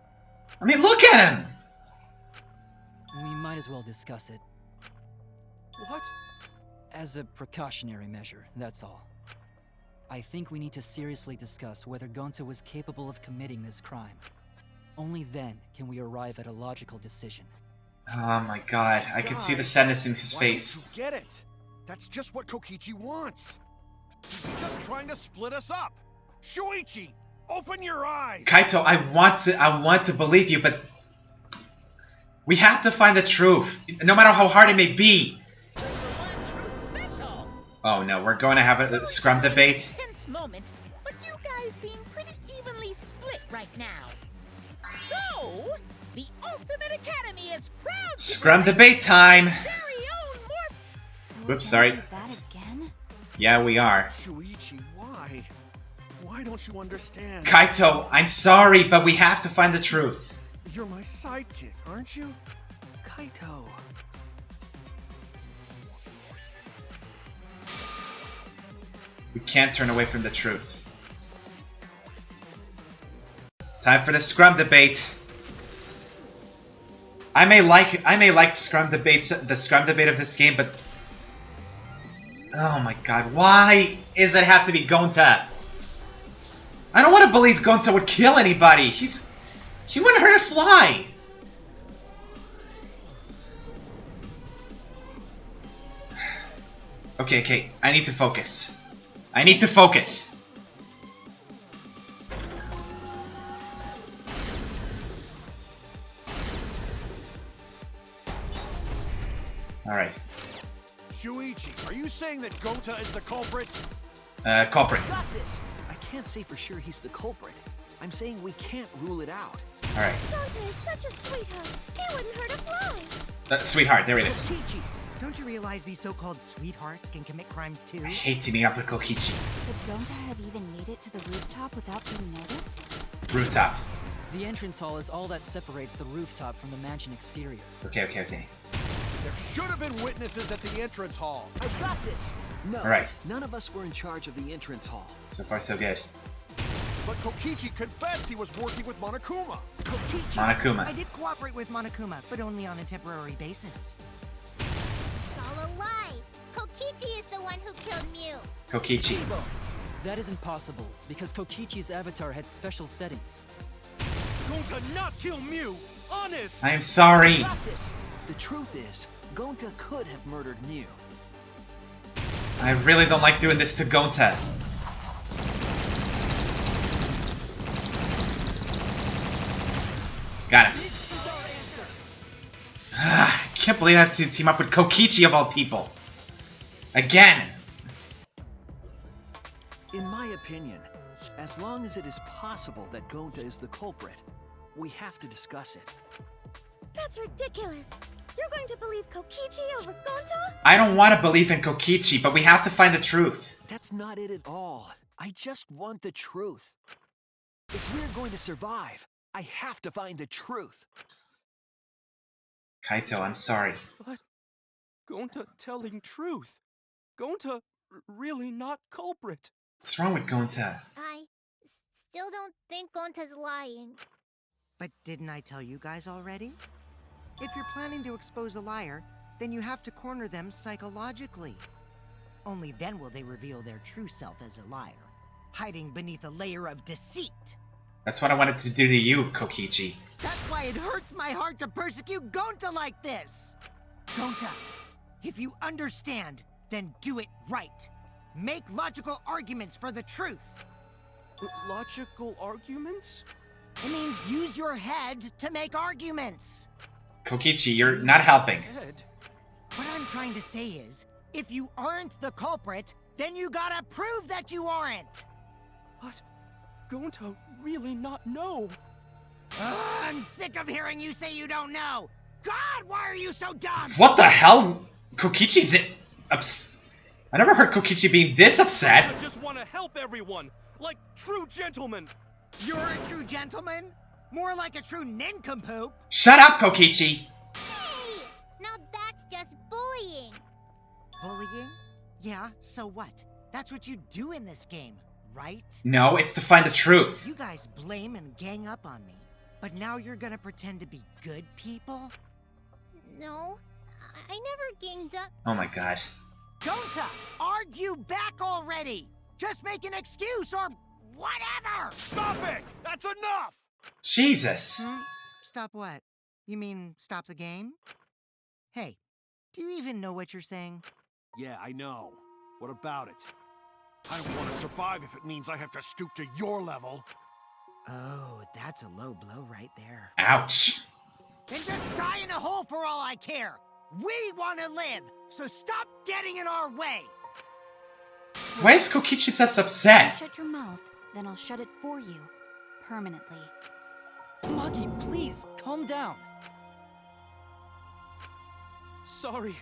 I mean, look at him!
We might as well discuss it.
What?
As a precautionary measure, that's all. I think we need to seriously discuss whether Gonta was capable of committing this crime. Only then can we arrive at a logical decision.
Oh my god, I can see the sadness in his
Why
face.
don't you get it? That's just what Kokichi wants. He's just trying to split us up. Shuichi, open your eyes.
Kaito, I want to believe you, but we have to find the truth, no matter how hard it may be. Oh no, we're going to have a scrum debate.
Tense moment, but you guys seem pretty evenly split right now. So, the Ultimate Academy is proud to
Scrum
present
debate time.
its very own
So
Whoops,
we're
sorry.
gonna do that again?
Yeah, we are.
Shuichi, why? Why don't you understand?
Kaito, I'm sorry, but we have to find the truth.
You're my sidekick, aren't you?
Kaito.
We can't turn away from the truth. Time for the scrum debate. I may like scrum debates, the scrum debate of this game, but oh my god, why does it have to be Gonta? I don't want to believe Gonta would kill anybody. He wouldn't hurt a fly. Okay, I need to focus. I need to focus. Alright.
Shuichi, are you saying that Gonta is the culprit?
Culprit.
Got this. I can't say for sure he's the culprit. I'm saying we can't rule it out.
Alright.
Gonta is such a sweetheart. He wouldn't hurt a fly.
Sweetheart, there it is.
Kokichi, don't you realize these so-called sweethearts can commit crimes too?
I hate teaming up with Kokichi.
Could Gonta have even made it to the rooftop without being noticed?
Rooftop.
The entrance hall is all that separates the rooftop from the mansion exterior.
Okay.
There should have been witnesses at the entrance hall.
I got this. No,
Alright.
none of us were in charge of the entrance hall.
So far, so good.
But Kokichi confessed he was working with Monokuma.
Kokichi.
Monokuma.
I did cooperate with Monokuma, but only on a temporary basis.
It's all a lie. Kokichi is the one who killed Mew.
Kokichi.
That isn't possible, because Kokichi's avatar had special settings.
Gonta not kill Mew. Honest.
I am sorry.
Got this. The truth is, Gonta could have murdered Mew.
I really don't like doing this to Gonta. Got him. I can't believe I have to team up with Kokichi of all people. Again.
In my opinion, as long as it is possible that Gonta is the culprit, we have to discuss it.
That's ridiculous. You're going to believe Kokichi over Gonta?
I don't want to believe in Kokichi, but we have to find the truth.
That's not it at all. I just want the truth. If we're going to survive, I have to find the truth.
Kaito, I'm sorry.
But Gonta telling truth. Gonta really not culprit.
What's wrong with Gonta?
I still don't think Gonta's lying.
But didn't I tell you guys already? If you're planning to expose a liar, then you have to corner them psychologically. Only then will they reveal their true self as a liar, hiding beneath a layer of deceit.
That's what I wanted to do to you, Kokichi.
That's why it hurts my heart to persecute Gonta like this! Gonta, if you understand, then do it right. Make logical arguments for the truth.
Logical arguments?
It means use your head to make arguments.
Kokichi, you're not helping.
Head?
What I'm trying to say is, if you aren't the culprit, then you gotta prove that you aren't!
But Gonta really not know.
I'm sick of hearing you say you don't know! God, why are you so dumb?
What the hell? Kokichi's I never heard Kokichi being this upset.
I just want to help everyone, like true gentlemen.
You're a true gentleman? More like a true nincompoop.
Shut up, Kokichi!
Hey! Now that's just bullying.
Bullying? Yeah, so what? That's what you do in this game, right?
No, it's to find the truth.
You guys blame and gang up on me, but now you're gonna pretend to be good people?
No, I never ganged up.
Oh my god.
Gonta, argue back already! Just make an excuse or whatever!
Stop it! That's enough!
Jesus.
Stop what? You mean stop the game? Hey, do you even know what you're saying?
Yeah, I know. What about it? I don't want to survive if it means I have to stoop to your level.
Oh, that's a low blow right there.
Ouch.
Then just die in a hole for all I care! We want to live, so stop getting in our way!
Why is Kokichi so upset?
Shut your mouth, then I'll shut it for you. Permanently.
Magi, please, calm down.
Sorry.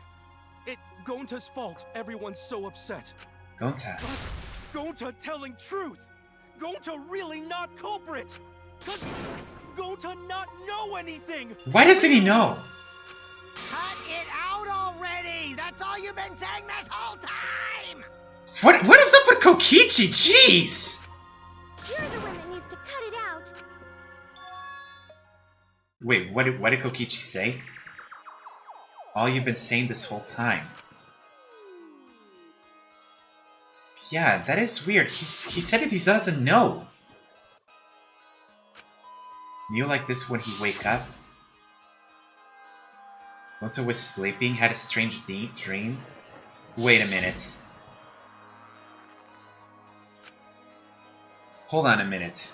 It Gonta's fault everyone's so upset.
Gonta.
But Gonta telling truth. Gonta really not culprit. Cause Gonta not know anything.
Why doesn't he know?
Cut it out already! That's all you've been saying this whole time!
What is up with Kokichi? Jeez!
You're the one that needs to cut it out.
Wait, what did Kokichi say? All you've been saying this whole time. Yeah, that is weird. He said that he doesn't know. You like this when he wake up? Gonta was sleeping, had a strange dream. Wait a minute. Hold on a minute.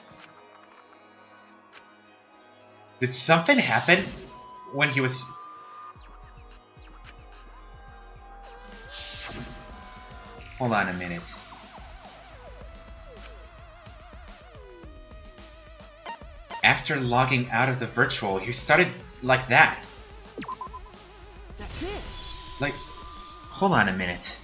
Did something happen when he was... Hold on a minute. After logging out of the virtual, he started like that.
That's it.
Like, hold on a minute.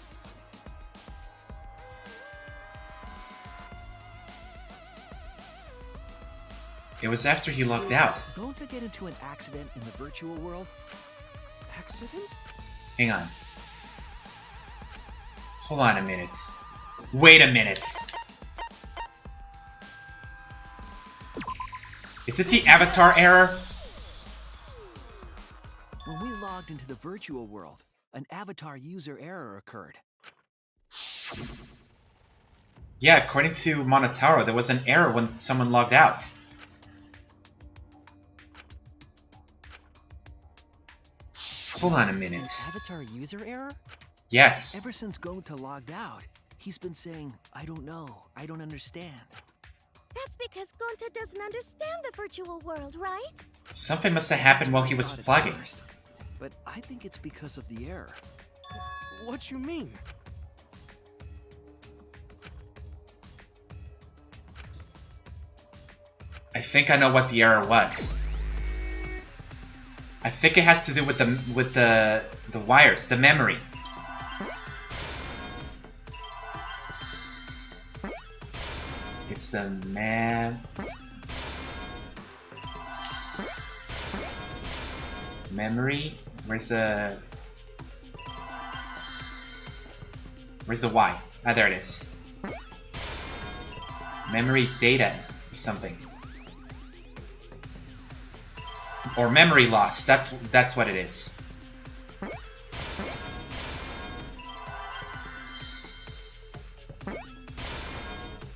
It was after he logged out.
Gonta get into an accident in the virtual world?
Accident?
Hang on. Hold on a minute. Wait a minute. Is it the avatar error?
When we logged into the virtual world, an avatar user error occurred.
Yeah, according to Monotaro, there was an error when someone logged out. Hold on a minute.
An avatar user error?
Yes.
Ever since Gonta logged out, he's been saying, I don't know, I don't understand.
That's because Gonta doesn't understand the virtual world, right?
Something must have happened while he was
Thought at
plugging.
first, but I think it's because of the error.
What you mean?
I think I know what the error was. I think it has to do with the wires, the memory. It's system, man. Memory? Where's the Y? Ah, there it is. Memory data or something. Or memory loss. That's what it is.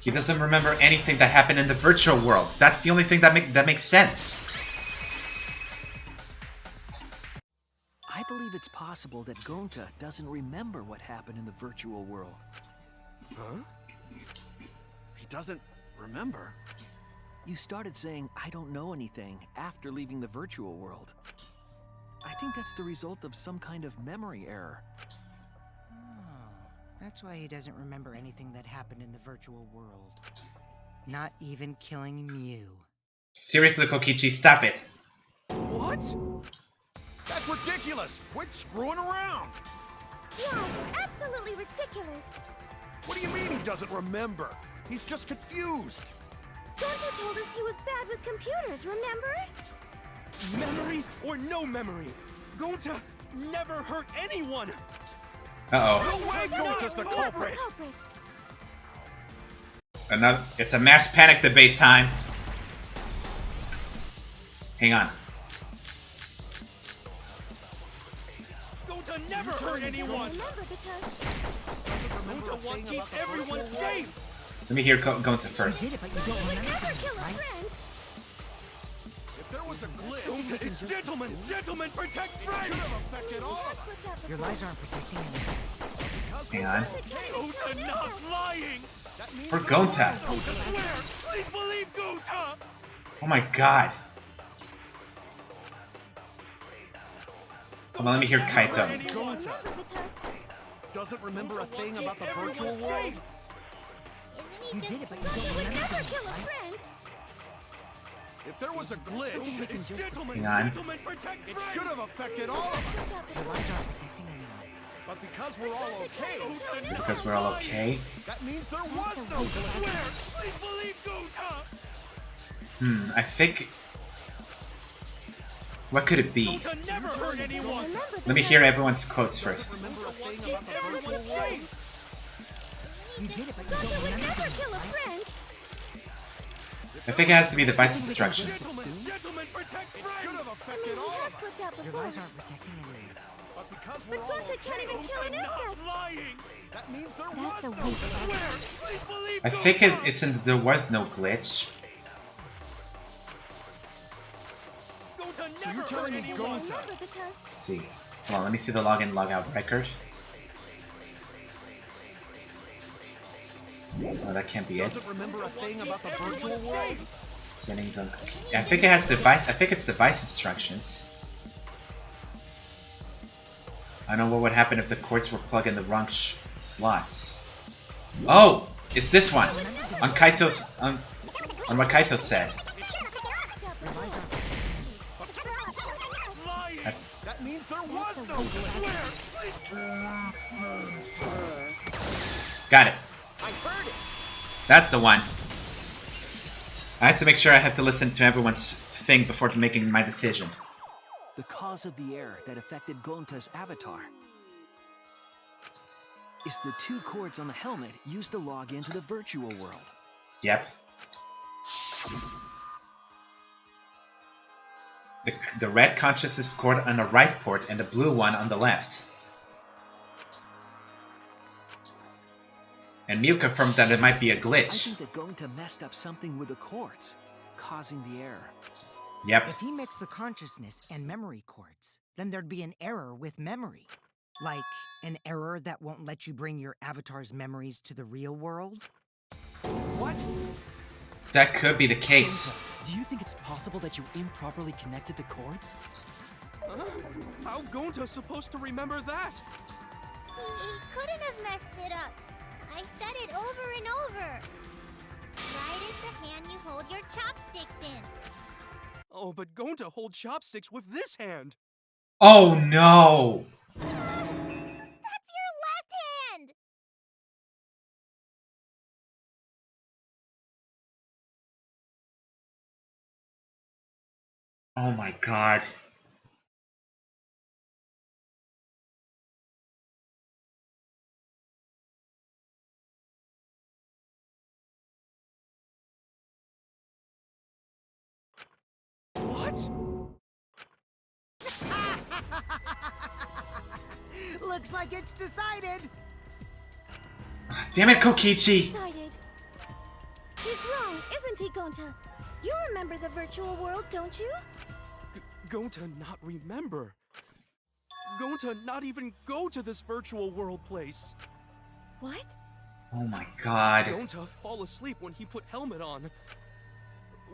He doesn't remember anything that happened in the virtual world. That's the only thing that makes sense.
I believe it's possible that Gonta doesn't remember what happened in the virtual world.
Huh? He doesn't remember?
You started saying, I don't know anything, after leaving the virtual world. I think that's the result of some kind of memory error.
Oh, that's why he doesn't remember anything that happened in the virtual world. Not even killing Mew.
Seriously, Kokichi, stop it.
What? That's ridiculous! Quit screwing around!
Yeah, it's absolutely ridiculous.
What do you mean he doesn't remember? He's just confused.
Gonta told us he was bad with computers, remember?
Memory or no memory, Gonta never hurt anyone.
Uh-oh.
No way Gonta's the culprit!
It's a mass panic debate time. Hang on.
Gonta never hurt anyone. Gonta wants to keep everyone safe.
Let me hear Gonta first.
If there was a glitch,
Gonta is gentlemen. Gentlemen protect friends.
should have affected all of us.
Your lies aren't protecting anyone.
Hang on.
Gonta not lying.
That means
Or Gonta.
Gonta swear. Please believe Gonta.
Oh my god. Hold on, let me hear Kaito.
Gonta doesn't remember a thing about the virtual world.
Isn't he
You did
just
it, but you don't remember
Never
things,
kill a
right?
friend.
If there was a glitch,
It's gentlemen.
Hang on.
Gentlemen protect
it
friends.
should have affected all of us.
Your lies aren't protecting anyone.
But because we're all okay,
Because we're all okay.
that means there was no glitch.
Swear. Please believe Gonta.
I think... What could it be?
Gonta never hurt anyone.
Let me hear everyone's quotes first.
Remember a thing about the virtual world?
Safe.
You did it, but you don't remember
Never
things,
kill a
right?
friend.
I think it has to be the device instructions.
Gentlemen protect
It
friends.
should have affected all
Has
of us.
flipped out
Your
before.
lies aren't protecting anyone.
But because we're
But
all
Gonta can't
okay,
even kill an insect.
Lying.
that means there
That's a
was no
weak
glitch.
lie.
Please believe
I think it's in the there was no glitch.
Gonta
So
never
you're telling me
hurt anyone.
Gonta
Remember because
Let's see. Hold on, let me see the login logout record. Oh, that can't be it.
doesn't remember a thing about the virtual world?
Settings on cookie. I think it has device. I think it's device instructions. I know what would happen if the cords were plugged in the wrong slots. Oh, it's this one. On Kaito's on what Kaito said.
Your lies aren't
Lying.
That means there was no glitch.
Got it.
I heard it.
That's the one. I had to make sure I had to listen to everyone's thing before making my decision.
The cause of the error that affected Gonta's avatar is the two cords on the helmet used to log into the virtual world.
Yep. The red consciousness cord on the right port and the blue one on the left. And Mew confirmed that it might be a
I
glitch.
think that Gonta messed up something with the cords, causing the error.
Yep.
If he mixed the consciousness and memory cords, then there'd be an error with memory. Like an error that won't let you bring your avatar's memories to the real world?
What?
That could be the case.
Do you think it's possible that you improperly connected the cords?
Huh? How Gonta's supposed to remember that?
He couldn't have messed it up. I said it over and over. Right as the hand you hold your chopsticks in.
Oh, but Gonta holds chopsticks with this hand.
Oh no! Oh my god.
What?
Looks like it's decided.
Damn it, Kokichi!
Decided. He's wrong, isn't he, Gonta? You remember the virtual world, don't you?
Gonta not remember. Gonta not even go to this virtual world place.
What?
Oh my god.
Gonta fall asleep when he put helmet on.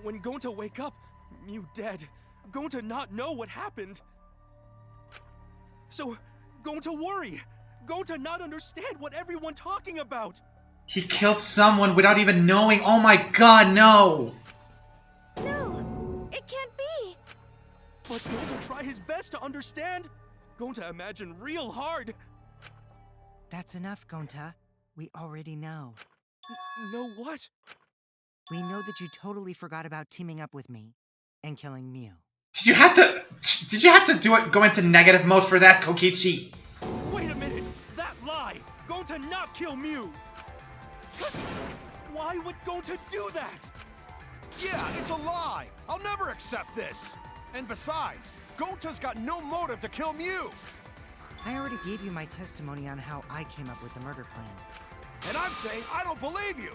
When Gonta wake up, Mew dead. Gonta not know what happened. So, Gonta worry. Gonta not understand what everyone talking about.
He killed someone without even knowing. Oh my god, no!
No, it can't be.
But Gonta try his best to understand. Gonta imagine real hard.
That's enough, Gonta. We already know.
Know what?
We know that you totally forgot about teaming up with me and killing Mew.
Did you have to do it, go into negative mode for that, Kokichi?
Wait a minute! That lie! Gonta not kill Mew! 'Cause why would Gonta do that?
Yeah, it's a lie! I'll never accept this! And besides, Gonta's got no motive to kill Mew!
I already gave you my testimony on how I came up with the murder plan.
And I'm saying I don't believe you!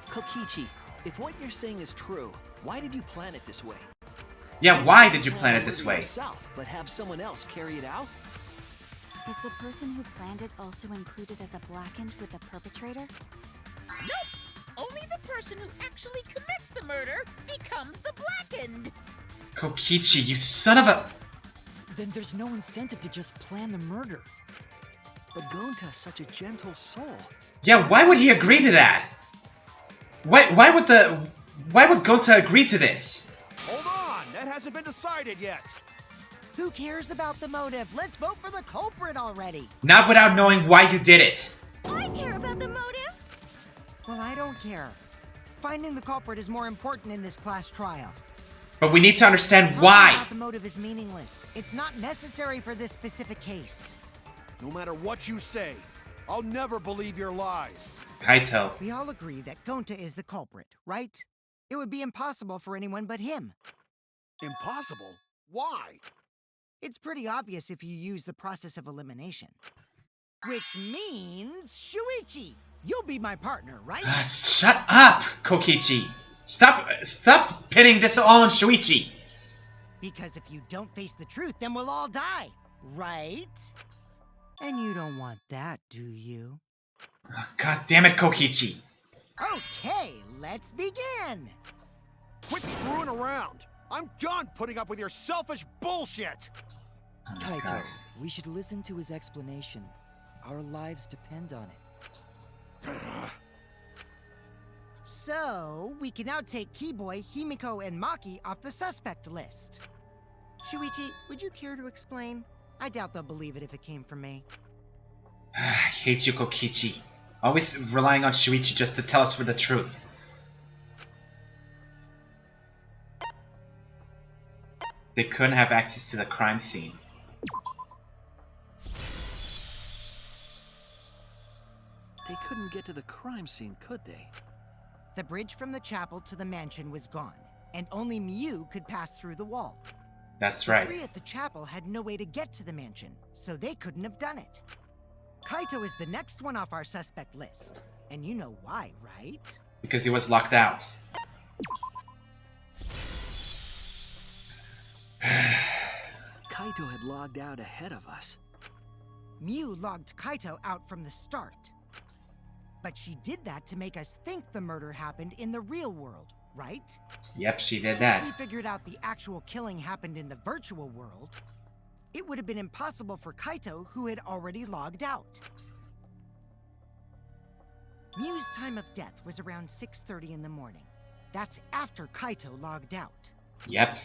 Kokichi, if what you're saying is true, why did you plan it this way?
Yeah, why did you plan it this way?
Yourself, but have someone else carry it out?
Is the person who planned it also included as a blackened with the perpetrator?
Nope! Only the person who actually commits the murder becomes the blackened.
Kokichi, you son of a...
Then there's no incentive to just plan the murder.
But Gonta's such a gentle soul.
Yeah, why would he agree to that? Why would Gonta agree to this?
Hold on, that hasn't been decided yet.
Who cares about the motive? Let's vote for the culprit already.
Not without knowing why you did it.
I care about the motive.
Well, I don't care. Finding the culprit is more important in this class trial.
But we need to understand
Talking
why.
about the motive is meaningless. It's not necessary for this specific case.
No matter what you say, I'll never believe your lies.
Kaito.
We all agree that Gonta is the culprit, right? It would be impossible for anyone but him.
Impossible? Why?
It's pretty obvious if you use the process of elimination. Which means, Shuichi, you'll be my partner, right?
Shut up, Kokichi. Stop pinning this all on Shuichi.
Because if you don't face the truth, then we'll all die, right? And you don't want that, do you?
God damn it, Kokichi.
Okay, let's begin.
Quit screwing around. I'm done putting up with your selfish bullshit.
Oh my
Kaito,
God.
we should listen to his explanation. Our lives depend on it.
So, we can now take Keyboy, Himiko, and Maki off the suspect list. Shuichi, would you care to explain? I doubt they'll believe it if it came from me.
I hate you, Kokichi. Always relying on Shuichi just to tell us for the truth. They couldn't have access to the crime scene.
They couldn't get to the crime scene, could they?
The bridge from the chapel to the mansion was gone, and only Mew could pass through the wall.
That's
The
right.
three at the chapel had no way to get to the mansion, so they couldn't have done it. Kaito is the next one off our suspect list. And you know why, right?
Because he was locked out.
Kaito had logged out ahead of us.
Mew logged Kaito out from the start. But she did that to make us think the murder happened in the real world, right?
Yep, she did
Since
that.
we figured out the actual killing happened in the virtual world, it would have been impossible for Kaito, who had already logged out. Mew's time of death was around 6:30 in the morning. That's after Kaito logged out.
Yep.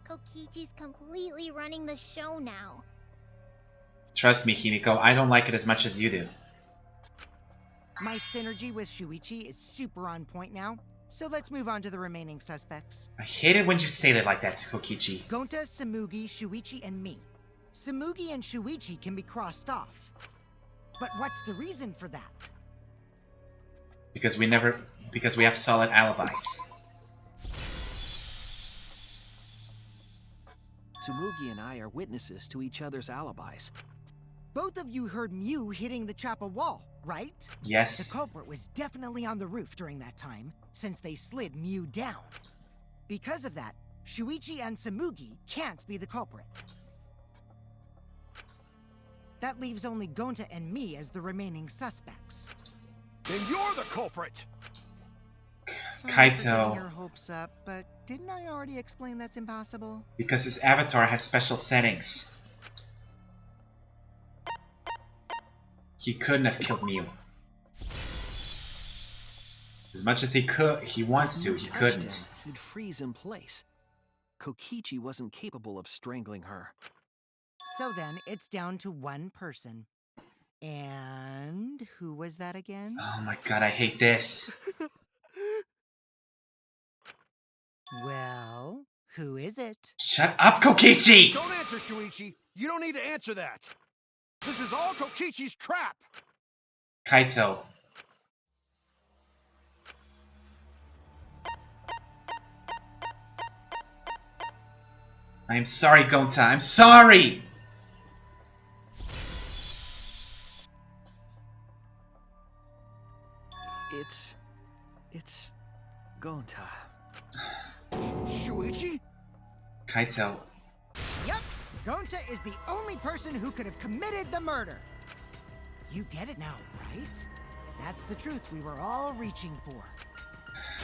Kokichi's completely running the show now.
Trust me, Himiko, I don't like it as much as you do.
My synergy with Shuichi is super on point now, So let's move on to the remaining suspects.
I hate it when you say that like that, Kokichi.
Gonta, Samugi, Shuichi, and me. Samugi and Shuichi can be crossed off. But what's the reason for that?
Because we have solid alibis.
Tsumugi and I are witnesses to each other's alibis.
Both of you heard Mew hitting the chapel wall, right?
Yes.
The culprit was definitely on the roof during that time, since they slid Mew down. Because of that, Shuichi and Samugi can't be the culprit. That leaves only Gonta and me as the remaining suspects.
Then you're the culprit!
Sorry for
Kaito.
getting your hopes up, but didn't I already explain that's impossible?
Because his avatar has special settings. He couldn't have killed Mew. As much as he wants to, he couldn't.
He'd freeze in place. Kokichi wasn't capable of strangling her.
So then, it's down to one person. And who was that again?
Oh my god, I hate this.
Well, who is it?
Shut up, Kokichi!
Don't answer, Shuichi! You don't need to answer that! This is all Kokichi's trap!
Kaito. I am sorry, Gonta. I'm sorry!
It's Gonta.
Shuichi?
Kaito.
Yep, Gonta is the only person who could have committed the murder. You get it now, right? That's the truth we were all reaching for.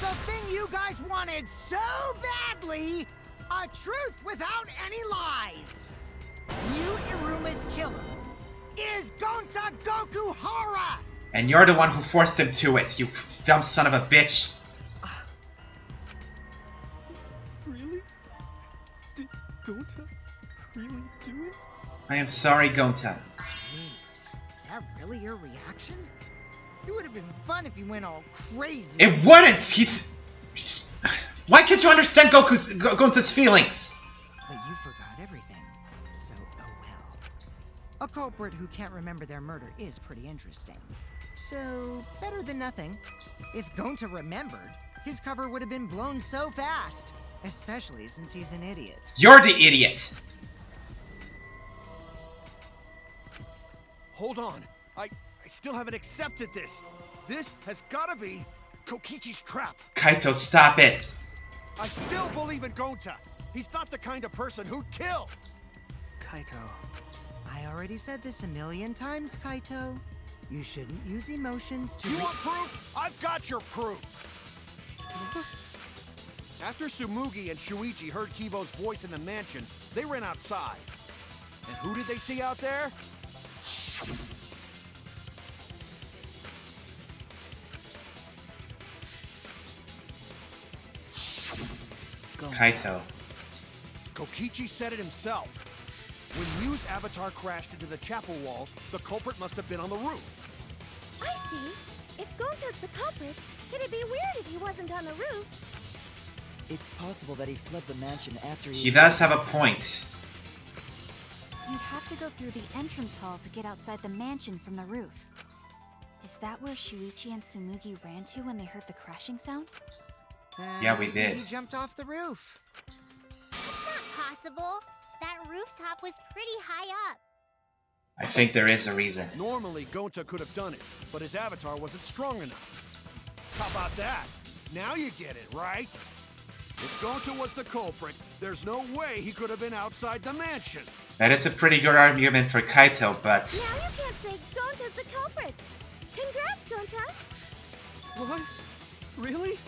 The thing you guys wanted so badly! A truth without any lies! Mew Iruma's killer is Gonta Gokuhara!
And you're the one who forced him to it, you dumb son of a bitch!
Really? Did Gonta really do it?
I am sorry, Gonta.
Jeez, is that really your reaction? It would have been fun if you went all crazy.
It wouldn't! He's... Why can't you understand Gonta's feelings?
But you forgot everything. So, oh well. A culprit who can't remember their murder is pretty interesting. So, better than nothing. If Gonta remembered, his cover would have been blown so fast. Especially since he's an idiot.
You're the idiot!
Hold on. I still haven't accepted this. This has gotta be Kokichi's trap.
Kaito, stop it!
I still believe in Gonta. He's not the kind of person who'd kill.
Kaito.
I already said this a million times, Kaito. You shouldn't use emotions to...
You want proof? I've got your proof. After Tsumugi and Shuichi heard Kibo's voice in the mansion, they ran outside. And who did they see out there?
Kaito.
Kokichi said it himself. When Mew's avatar crashed into the chapel wall, the culprit must have been on the roof.
I see. If Gonta's the culprit, it'd be weird if he wasn't on the roof.
It's possible that he fled the mansion after
He does have a point.
You'd have to go through the entrance hall to get outside the mansion from the roof. Is that where Shuichi and Tsumugi ran to when they heard the crashing sound?
Yeah, we
Maybe
did.
He jumped off the roof.
It's not possible. That rooftop was pretty high up.
I think there is a reason.
Normally, Gonta could have done it, but his avatar wasn't strong enough. How about that? Now you get it, right? If Gonta was the culprit, there's no way he could have been outside the mansion.
That is a pretty good argument for Kaito, but...
Now you can't say Gonta's the culprit. Congrats, Gonta.
What? Really?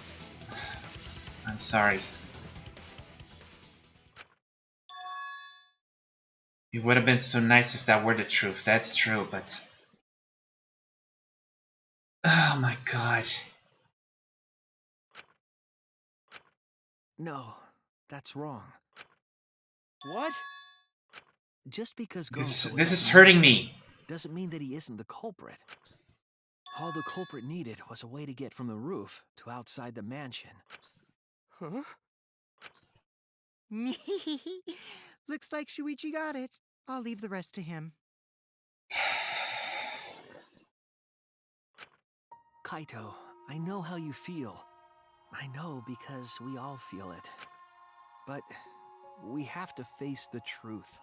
I'm sorry. It would have been so nice if that were the truth. That's true, but... Oh my god.
No, that's wrong.
What?
Just because
This
Gonta was
is
at the
hurting
mansion
me.
doesn't mean that he isn't the culprit. All the culprit needed was a way to get from the roof to outside the mansion.
Huh?
Looks like Shuichi got it. I'll leave the rest to him.
Kaito, I know how you feel. I know because we all feel it. But we have to face the truth.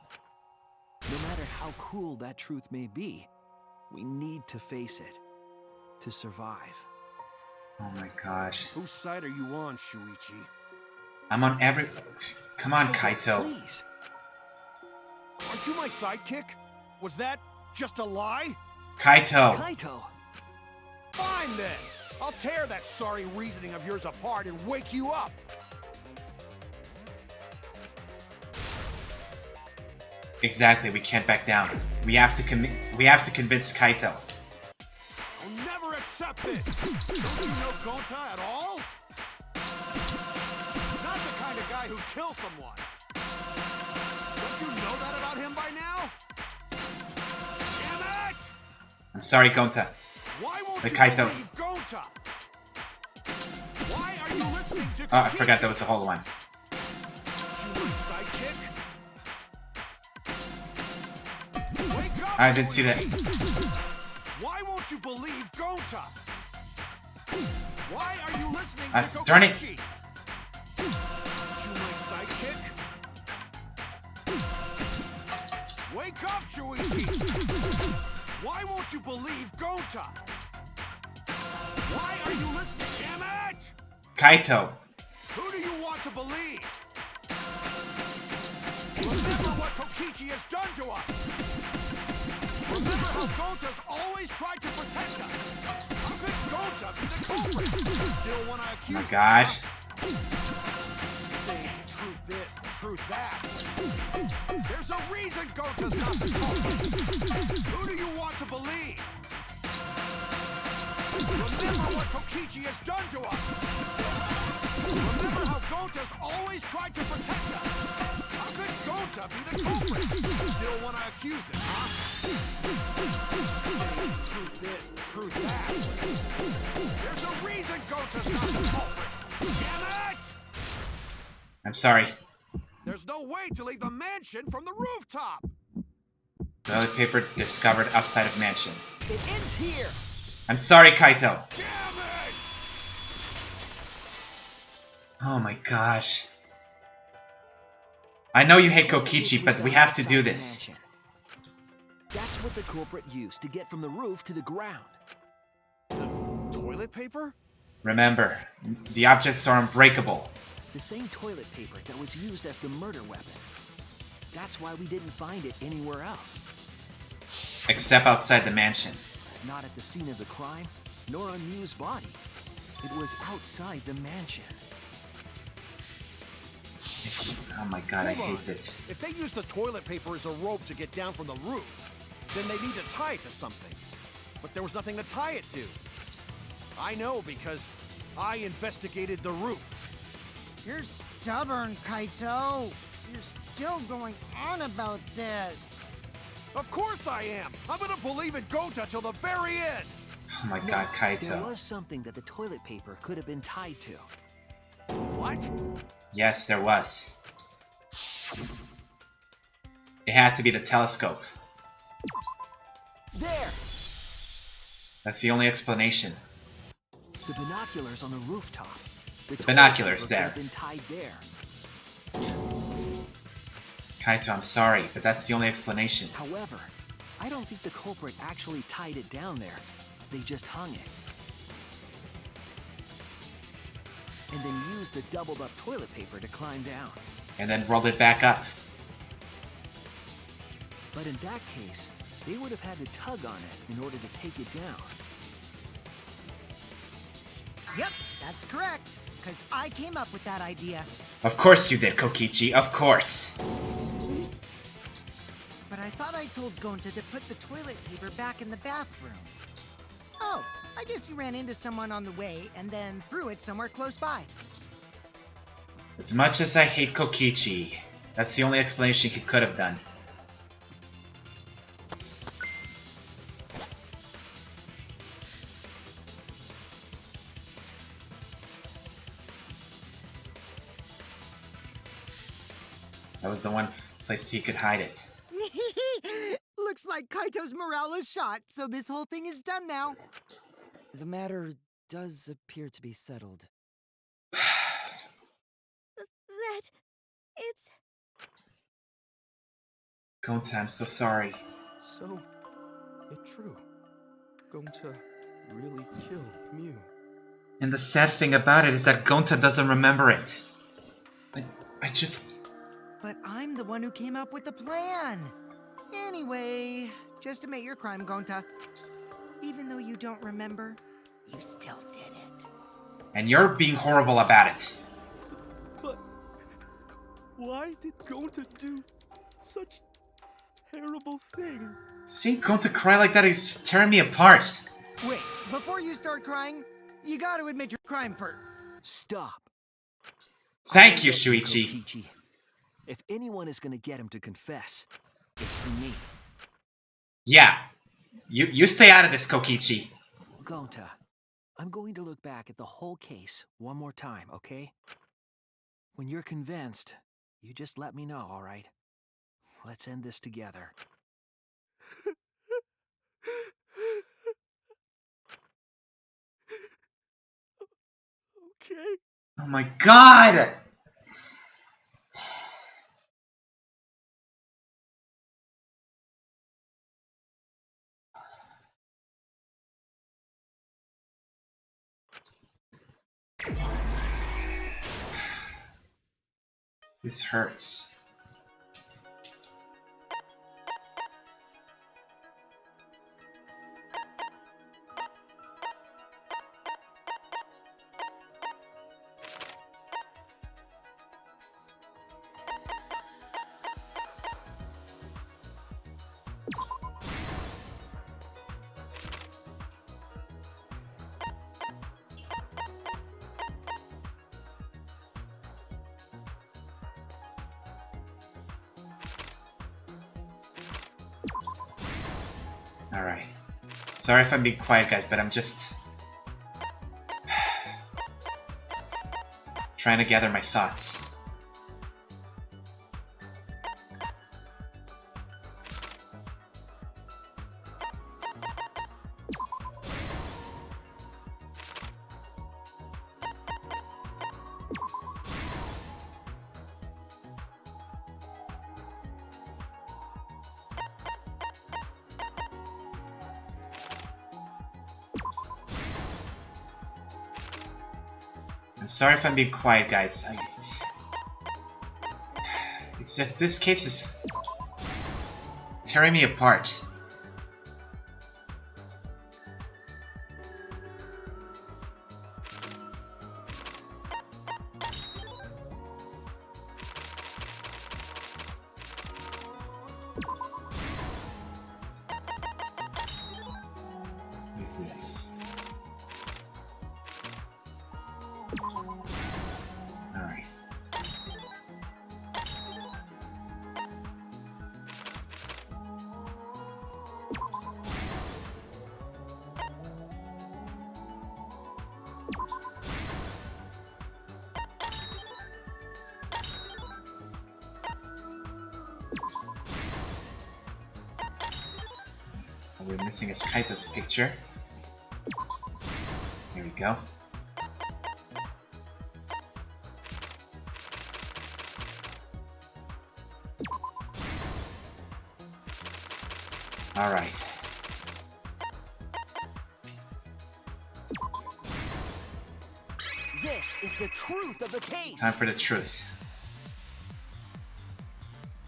No matter how cruel that truth may be, we need to face it. To survive.
Oh my god.
Whose side are you on, Shuichi?
I'm on every... Come on, Kaito.
Please.
Aren't you my sidekick? Was that just a lie?
Kaito.
Kaito!
Fine then! I'll tear that sorry reasoning of yours apart and wake you up!
Exactly, we can't back down. We have to convince Kaito.
I'll never accept this! Don't you know Gonta at all? Not the kind of guy who kills someone. Don't you know that about him by now? Damn it!
I'm sorry, Gonta.
Why won't
The
you
Kaito.
believe Gonta? Why are you listening to
Oh, I forgot that was the whole one.
You my sidekick? Wake up,
I didn't see that.
Why won't you believe Gonta? Why are you listening to
darn it.
Kokichi? You my sidekick? Wake up, Shuichi! Why won't you believe Gonta? Why are you listening? Damn it!
Kaito.
Who do you want to believe? Remember what Kokichi has done to us! Remember how Gonta's always tried to protect us! How could Gonta be the culprit? Still want to
Oh
accuse
my
him,
god.
huh? Saying the truth this, the truth that. There's a reason Gonta's not the culprit! Who do you want to believe? Remember what Kokichi has done to us! Remember how Gonta's always tried to protect us! How could Gonta be the culprit? Still want to accuse him, huh? Saying the truth this, the truth that. There's a reason Gonta's not the culprit! Damn it!
I'm sorry.
There's no way to leave the mansion from the rooftop!
Toilet paper discovered outside of mansion.
It ends here!
I'm sorry, Kaito.
Damn it!
Oh my gosh. I know you hate Kokichi, but we have to do this.
That's what the culprit used to get from the roof to the ground.
Toilet paper?
Remember, the objects are unbreakable.
The same toilet paper that was used as the murder weapon. That's why we didn't find it anywhere else.
Except outside the mansion.
Not at the scene of the crime, nor on Miu's body. It was outside the mansion.
Oh my god, I hate this.
If they use the toilet paper as a rope to get down from the roof, then they need to tie it to something. But there was nothing to tie it to. I know because I investigated the roof.
You're stubborn, Kaito. You're still going on about this.
Of course I am. I'm gonna believe in Gonta till the very end.
Oh my god,
There
Kaito.
was something that the toilet paper could have been tied to.
What?
Yes, there was. It had to be the telescope.
There!
That's the only explanation.
The binoculars on the rooftop. The toilet
binoculars
paper
there.
could have been tied there.
Kaito, I'm sorry, but that's the only explanation.
However, I don't think the culprit actually tied it down there. They just hung it. And then used the doubled up toilet paper to climb down.
And then rolled it back up.
But in that case, they would have had to tug on it in order to take it down.
Yep, that's correct. Because I came up with that idea.
Of course you did, Kokichi, of course.
But I thought I told Gonta to put the toilet paper back in the bathroom. Oh, I guess he ran into someone on the way and then threw it somewhere close by.
As much as I hate Kokichi, that's the only explanation he could have done. That was the one place he could hide it.
Looks like Kaito's morale is shot, so this whole thing is done now.
The matter does appear to be settled.
That... it's...
Gonta, I'm so sorry.
So, it's true. Gonta really killed Mew.
And the sad thing about it is that Gonta doesn't remember it. I just...
But I'm the one who came up with the plan. Anyway, just admit your crime, Gonta. Even though you don't remember, you still did it.
And you're being horrible about it.
But why did Gonta do such a terrible thing?
Seeing Gonta cry like that is tearing me apart.
Wait, before you start crying, you gotta admit your crime first.
Stop.
Thank you,
I'll get
Shuichi.
Kokichi. If anyone is gonna get him to confess, it's me.
Yeah. You stay out of this, Kokichi.
Gonta, I'm going to look back at the whole case one more time, okay? When you're convinced, you just let me know, all right? Let's end this together.
Okay.
Oh my god! This hurts. Alright. Sorry if I'm being quiet, guys, but I'm just... trying to gather my thoughts. I'm sorry if I'm being quiet, guys. It's just this case is tearing me apart. What is this? Alright. What we're missing is Kaito's picture. Here we go. Alright.
This is the truth of the case!
Time for the truth.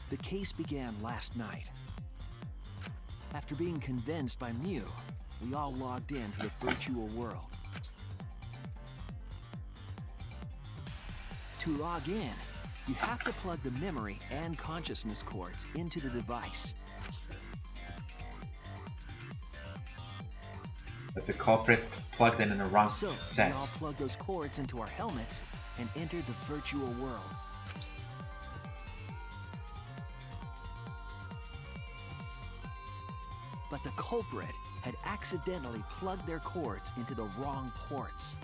The case began last night. After being convinced by Mew, we all logged into the virtual world. To log in, you have to plug the memory and consciousness cords into the device.
But the culprit plugged in the wrong
So,
set.
we all plugged those cords into our helmets and entered the virtual world. But the culprit had accidentally plugged their cords into the wrong ports.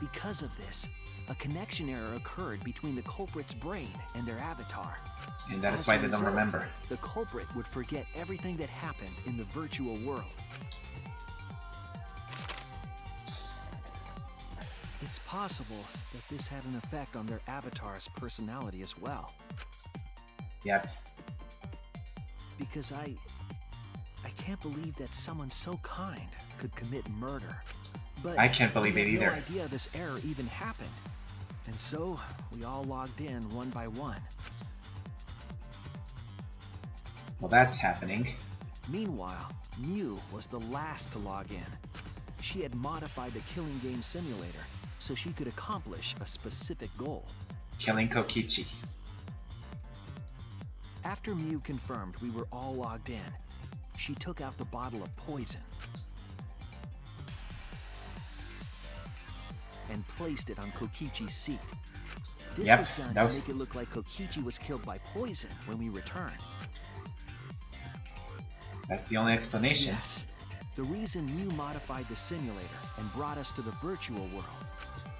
Because of this, a connection error occurred between the culprit's brain and their avatar.
And that is
As
why
a
they don't
result,
remember.
The culprit would forget everything that happened in the virtual world. It's possible that this had an effect on their avatar's personality as well.
Yep.
Because I can't believe that someone so kind could commit murder. But
I can't believe
we
it
had
either.
no idea this error even happened. And so, we all logged in one by one.
Well, that's happening.
Meanwhile, Mew was the last to log in. She had modified the killing game simulator so she could accomplish a specific goal.
Killing Kokichi.
After Mew confirmed we were all logged in, she took out the bottle of poison and placed it on Kokichi's seat. This
Yep,
was done
that was-
to make it look like Kokichi was killed by poison when we returned.
That's the only explanation.
Yes. The reason Mew modified the simulator and brought us to the virtual world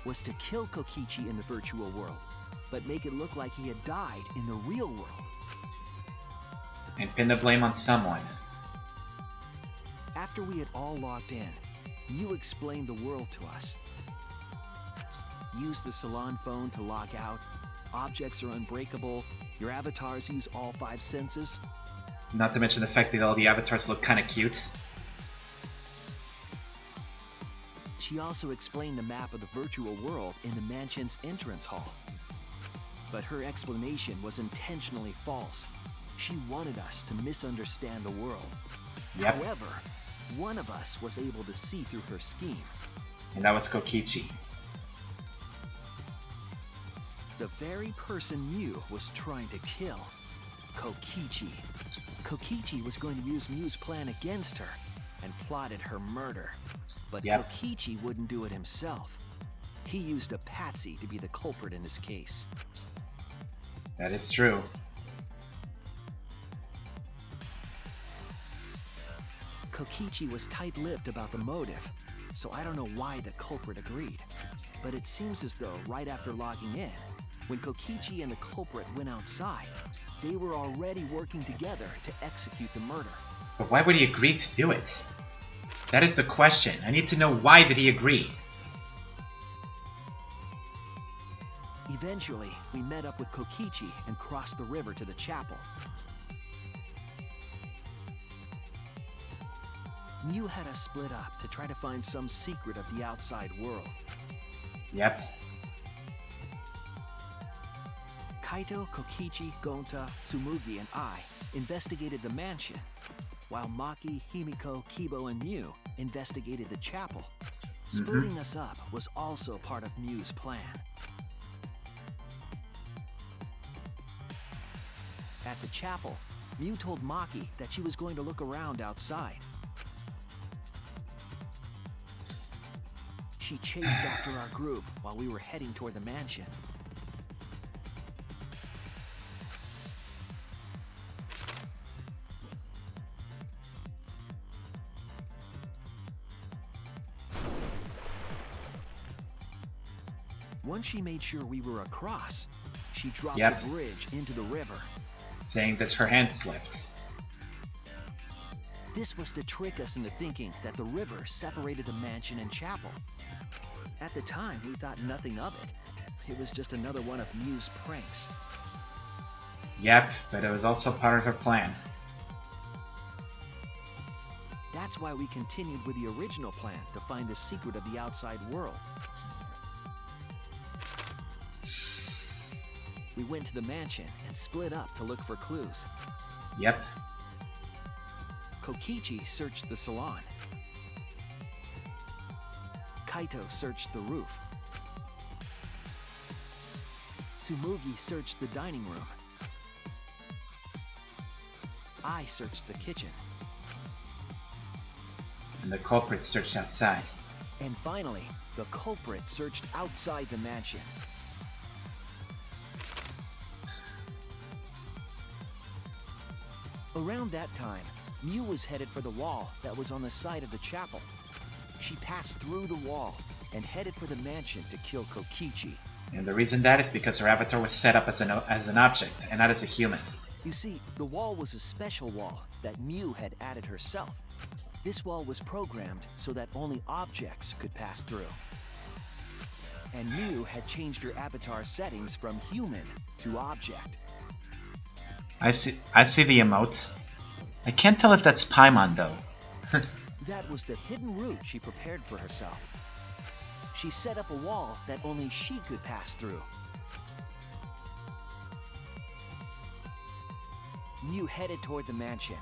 was to kill Kokichi in the virtual world, but make it look like he had died in the real world.
And pin the blame on someone.
After we had all logged in, Mew explained the world to us. Use the salon phone to log out. Objects are unbreakable. Your avatars use all 5 senses.
Not to mention the fact that all the avatars look kinda cute.
She also explained the map of the virtual world in the mansion's entrance hall. But her explanation was intentionally false. She wanted us to misunderstand the world.
Yep.
However, one of us was able to see through her scheme.
And that was Kokichi.
The very person Mew was trying to kill. Kokichi. Kokichi was going to use Mew's plan against her and plotted her murder. But
Yep.
Kokichi wouldn't do it himself. He used a patsy to be the culprit in this case.
That is true.
Kokichi was tight-lipped about the motive, so I don't know why the culprit agreed. But it seems as though right after logging in, when Kokichi and the culprit went outside, they were already working together to execute the murder.
But why would he agree to do it? That is the question. I need to know, why did he agree?
Eventually, we met up with Kokichi and crossed the river to the chapel. Mew had us split up to try to find some secret of the outside world.
Yep.
Kaito, Kokichi, Gonta, Tsumugi, and I investigated the mansion, while Maki, Himiko, Kibo, and Mew investigated the chapel. Splitting us up was also part of Mew's plan. At the chapel, Mew told Maki that she was going to look around outside. She chased after our group while we were heading toward the mansion. Once she made sure we were across, she dropped
Yep.
the bridge into the river.
Saying that her hand slipped.
This was to trick us into thinking that the river separated the mansion and chapel. At the time, we thought nothing of it. It was just another one of Mew's pranks.
Yep, but it was also part of her plan.
That's why we continued with the original plan to find the secret of the outside world. We went to the mansion and split up to look for clues.
Yep.
Kokichi searched the salon. Kaito searched the roof. Tsumugi searched the dining room. I searched the kitchen.
And the culprit searched outside.
And finally, the culprit searched outside the mansion. Around that time, Mew was headed for the wall that was on the side of the chapel. She passed through the wall and headed for the mansion to kill Kokichi.
And the reason that is because her avatar was set up as an object and not as a human.
You see, the wall was a special wall that Mew had added herself. This wall was programmed so that only objects could pass through. And Mew had changed her avatar settings from human to object.
I see the emote. I can't tell if that's Paimon though.
That was the hidden route she prepared for herself. She set up a wall that only she could pass through. Mew headed toward the mansion,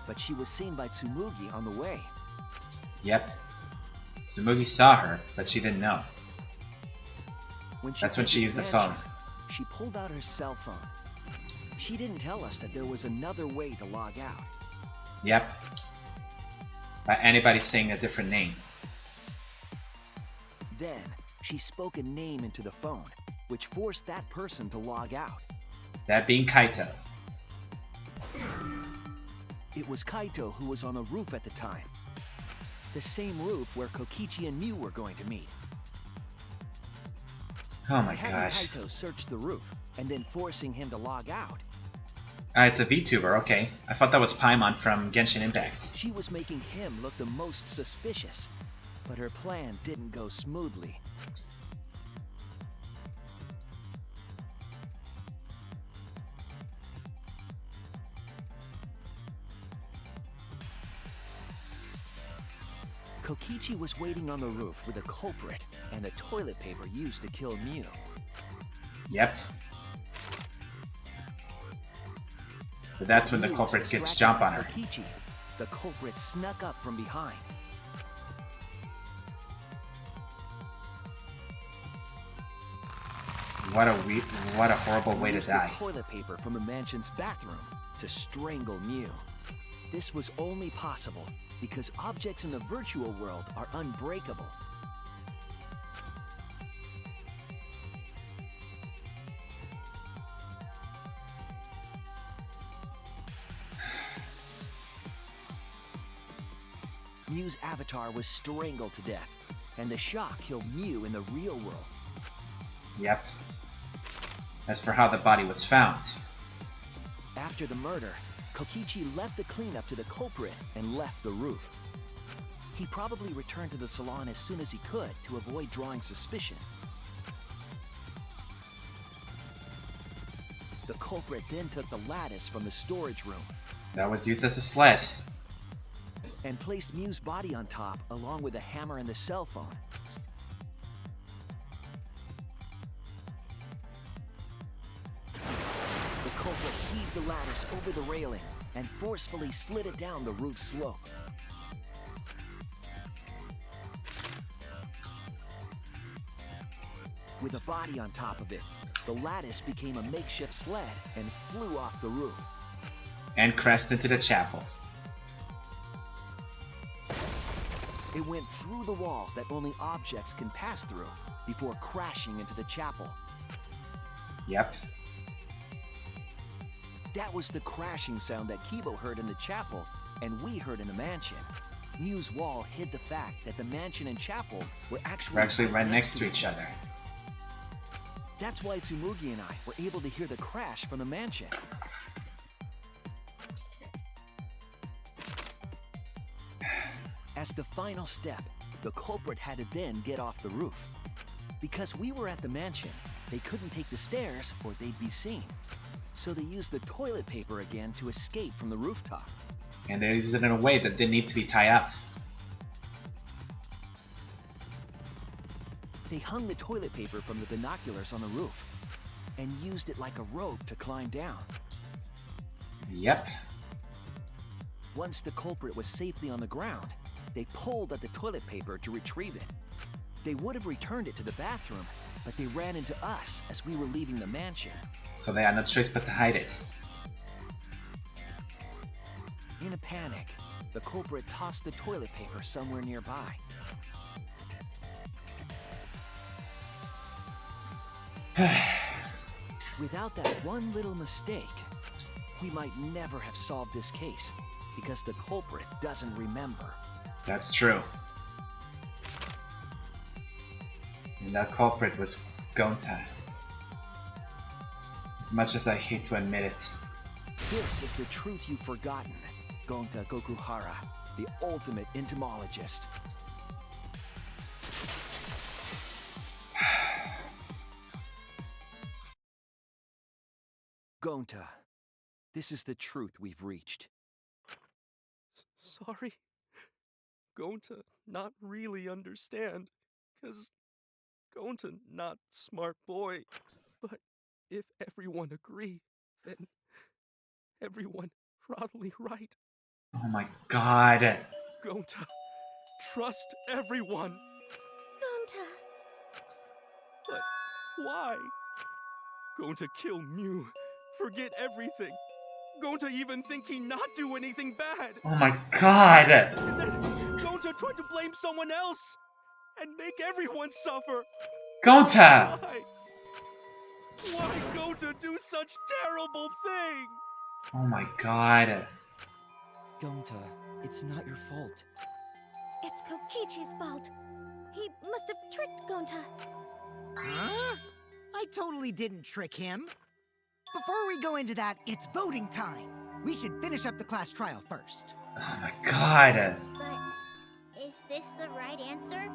but she was seen by Tsumugi on the way.
Yep. Tsumugi saw her, but she didn't know. That's when she used the phone.
She pulled out her cell phone. She didn't tell us that there was another way to log out.
Yep. By anybody saying a different name.
Then, she spoke a name into the phone, which forced that person to log out.
That being Kaito.
It was Kaito who was on the roof at the time. The same roof where Kokichi and Mew were going to meet.
Oh my gosh.
Kaito searched the roof, and then forcing him to log out.
It's a VTuber, okay. I thought that was Paimon from Genshin Impact.
She was making him look the most suspicious, but her plan didn't go smoothly. Kokichi was waiting on the roof with a culprit and the toilet paper used to kill Mew.
Yep. But that's when the culprit gets jump on her.
Kokichi, the culprit snuck up from behind.
What a horrible way to die.
Used the toilet paper from the mansion's bathroom to strangle Mew. This was only possible because objects in the virtual world are unbreakable. Mew's avatar was strangled to death, and the shock killed Mew in the real world.
Yep. As for how the body was found.
After the murder, Kokichi left the cleanup to the culprit and left the roof. He probably returned to the salon as soon as he could to avoid drawing suspicion. The culprit then took the lattice from the storage room.
That was used as a sled.
And placed Mew's body on top along with the hammer and the cell phone. The culprit heaved the lattice over the railing and forcefully slid it down the roof slope. With a body on top of it, the lattice became a makeshift sled and flew off the roof.
And crashed into the chapel.
It went through the wall that only objects can pass through before crashing into the chapel.
Yep.
That was the crashing sound that Kibo heard in the chapel and we heard in the mansion. Mew's wall hid the fact that the mansion and chapel were actually
right next to each other.
That's why Tsumugi and I were able to hear the crash from the mansion. As the final step, the culprit had to then get off the roof. Because we were at the mansion, they couldn't take the stairs or they'd be seen. So they used the toilet paper again to escape from the rooftop.
And they used it in a way that didn't need to be tied up.
They hung the toilet paper from the binoculars on the roof and used it like a rope to climb down.
Yep.
Once the culprit was safely on the ground, they pulled at the toilet paper to retrieve it. They would have returned it to the bathroom, but they ran into us as we were leaving the mansion.
So they had no choice but to hide it.
In a panic, the culprit tossed the toilet paper somewhere nearby. Without that one little mistake, we might never have solved this case, because the culprit doesn't remember.
That's true. And the culprit was Gonta. As much as I hate to admit it.
This is the truth you've forgotten. Gonta Gokuhara, the ultimate entomologist. Gonta, this is the truth we've reached.
Sorry. Gonta not really understand, 'cause Gonta not smart boy. But if everyone agree, then everyone probably right.
Oh my god.
Gonta, trust everyone.
Gonta.
But why? Gonta kill Mew, forget everything. Gonta even think he not do anything bad.
Oh my god.
And then Gonta tried to blame someone else and make everyone suffer.
Gonta!
Why Gonta do such terrible thing?
Oh my god.
Gonta, it's not your fault.
It's Kokichi's fault. He must have tricked Gonta.
Huh? I totally didn't trick him. Before we go into that, it's voting time. We should finish up the class trial first.
Oh my god.
But is this the right answer?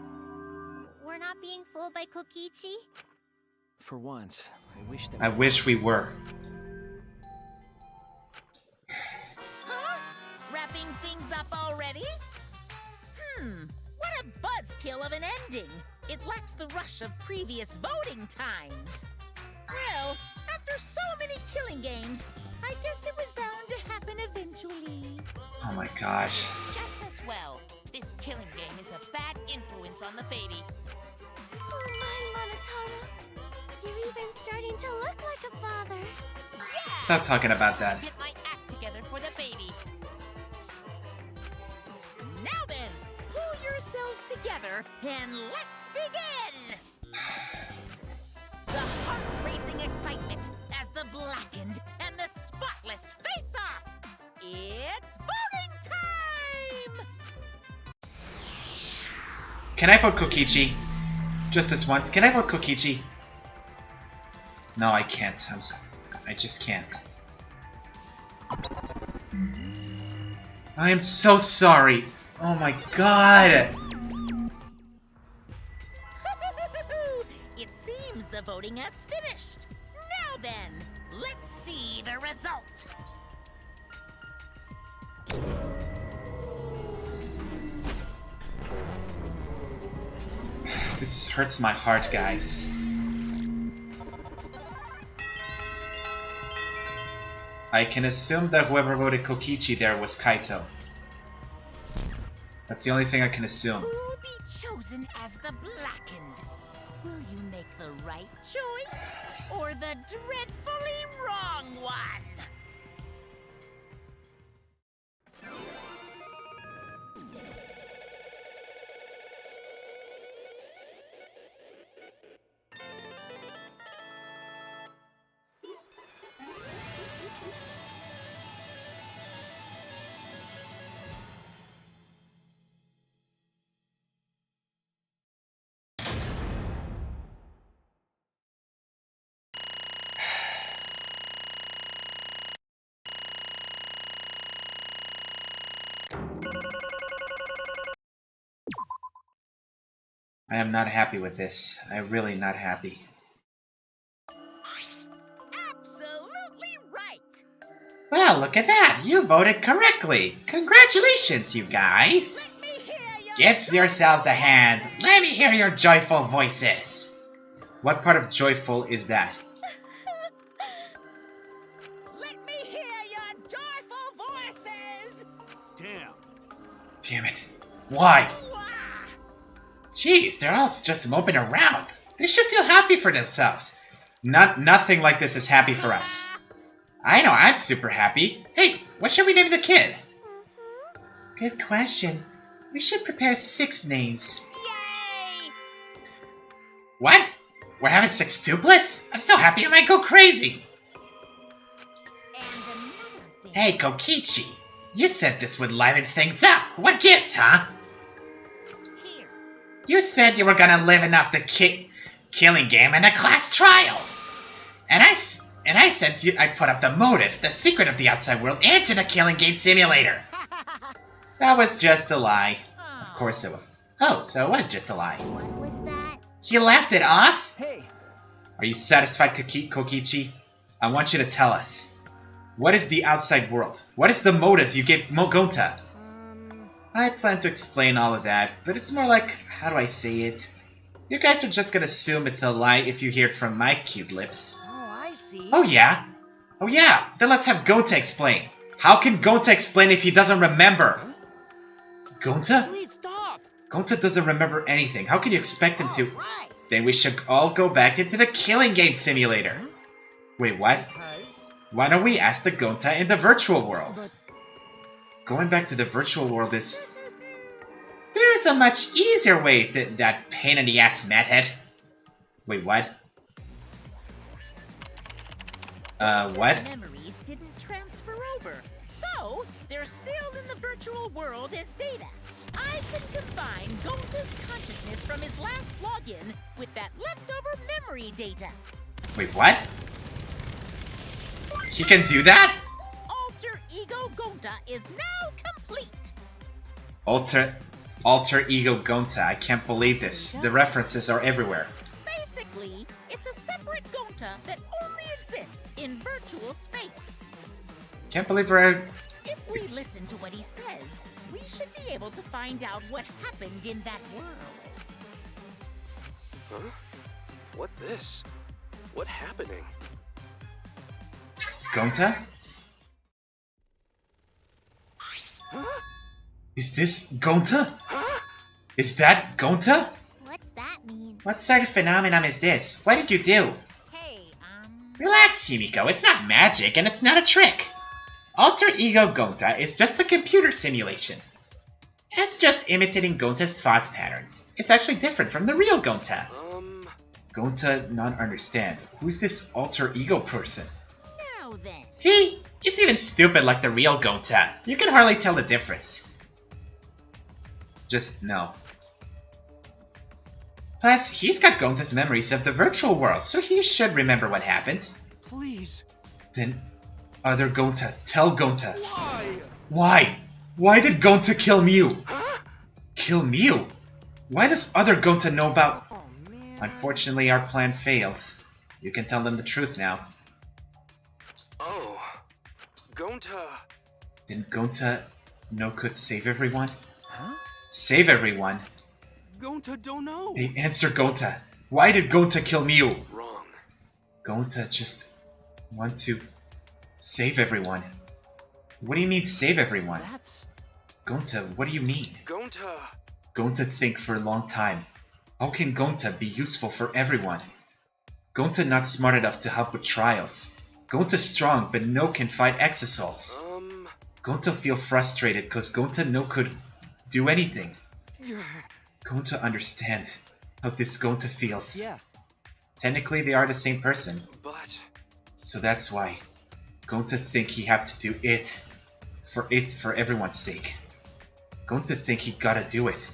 We're not being fooled by Kokichi?
For once, I wish that
I wish we were.
Huh? Wrapping things up already? What a buzzkill of an ending! It lacks the rush of previous voting times. Well, after so many killing games, I guess it was bound to happen eventually.
Oh my gosh.
It's just as well. This killing game is a bad influence on the baby.
Oh my, Monotaro. You're even starting to look like a father.
Stop talking about that.
Get my act together for the baby.
Now then, pull yourselves together and let's begin! The heart-racing excitement as the blackened and the spotless face off! It's voting time!
Can I vote Kokichi? Just this once. Can I vote Kokichi? No, I can't. I just can't. I am so sorry. Oh my god.
It seems the voting has finished. Now then, let's see the result.
This hurts my heart, guys. I can assume that whoever voted Kokichi there was Kaito. That's the only thing I can assume.
Who will be chosen as the blackened? Will you make the right choice or the dreadfully wrong one?
I am not happy with this. I'm really not happy.
Absolutely right!
Well, look at that! You voted correctly! Congratulations, you guys!
Let me hear your
Give yourselves a hand! Let me hear your joyful voices! What part of joyful is that?
Let me hear your joyful voices!
Damn.
Damn it. Why?
Wah!
Jeez, they're all just moping around. They should feel happy for themselves. Nothing like this is happy for us. I know I'm super happy. Hey, what should we name the kid? Good question. We should prepare 6 names.
Yay!
What? We're having 6 duplets? I'm so happy I might go crazy.
And another thing.
Hey, Kokichi. You said this would liven things up. What gives, huh?
Here.
You said you were gonna liven up the killing game and a class trial. And I said I put up the motive, the secret of the outside world, into the killing game simulator. That was just a lie. Of course it was. Oh, so it was just a lie.
What was that?
You laughed it off?
Hey,
Are you satisfied, Kokichi? I want you to tell us. What is the outside world? What is the motive you gave Gonta? I plan to explain all of that, but it's more like, how do I say it? You guys are just gonna assume it's a lie if you hear it from my cute lips.
Oh, I see.
Oh yeah? Oh yeah, then let's have Gonta explain. How can Gonta explain if he doesn't remember? Gonta?
please stop!
Gonta doesn't remember anything. How can you expect him to?
Right.
Then we should all go back into the killing game simulator. Wait, what?
Because...
Why don't we ask the Gonta in the virtual world? Going back to the virtual world is... There's a much easier way to that pain in the ass method. Wait, what? What?
Memories didn't transfer over, so they're still in the virtual world as data. I can combine Gonta's consciousness from his last login with that leftover memory data.
Wait, what? He can do that?
Alter Ego Gonta is now complete.
Alter Ego Gonta. I can't believe this. The references are everywhere.
Basically, it's a separate Gonta that only exists in virtual space.
Can't believe we're...
If we listen to what he says, we should be able to find out what happened in that world.
Huh? What this? What happening?
Gonta?
Huh?
Is this Gonta? Is that Gonta?
What's that mean?
What sort of phenomenon is this? What did you do?
Hey,
Relax, Himiko. It's not magic and it's not a trick. Alter Ego Gonta is just a computer simulation. It's just imitating Gonta's thought patterns. It's actually different from the real Gonta. Gonta not understand. Who's this alter ego person?
Now then.
See? It's even stupid like the real Gonta. You can hardly tell the difference. Just no. Plus, he's got Gonta's memories of the virtual world, so he should remember what happened.
Please.
Then, other Gonta, tell Gonta.
Why?
Why? Why did Gonta kill Mew? Kill Mew? Why does other Gonta know about...
Oh, man.
Unfortunately, our plan failed. You can tell them the truth now.
Oh, Gonta.
Then Gonta no could save everyone?
Huh?
Save everyone?
Gonta don't know.
Hey, answer Gonta. Why did Gonta kill Mew?
Wrong.
Gonta just want to save everyone. What do you mean save everyone?
That's...
Gonta, what do you mean?
Gonta.
Gonta think for a long time. How can Gonta be useful for everyone? Gonta not smart enough to help with trials. Gonta strong, but no can fight exosols. Gonta feel frustrated cause Gonta no could do anything. Gonta understand how this Gonta feels.
Yeah.
Technically they are the same person.
But...
So that's why Gonta think he have to do it for everyone's sake. Gonta think he gotta do it,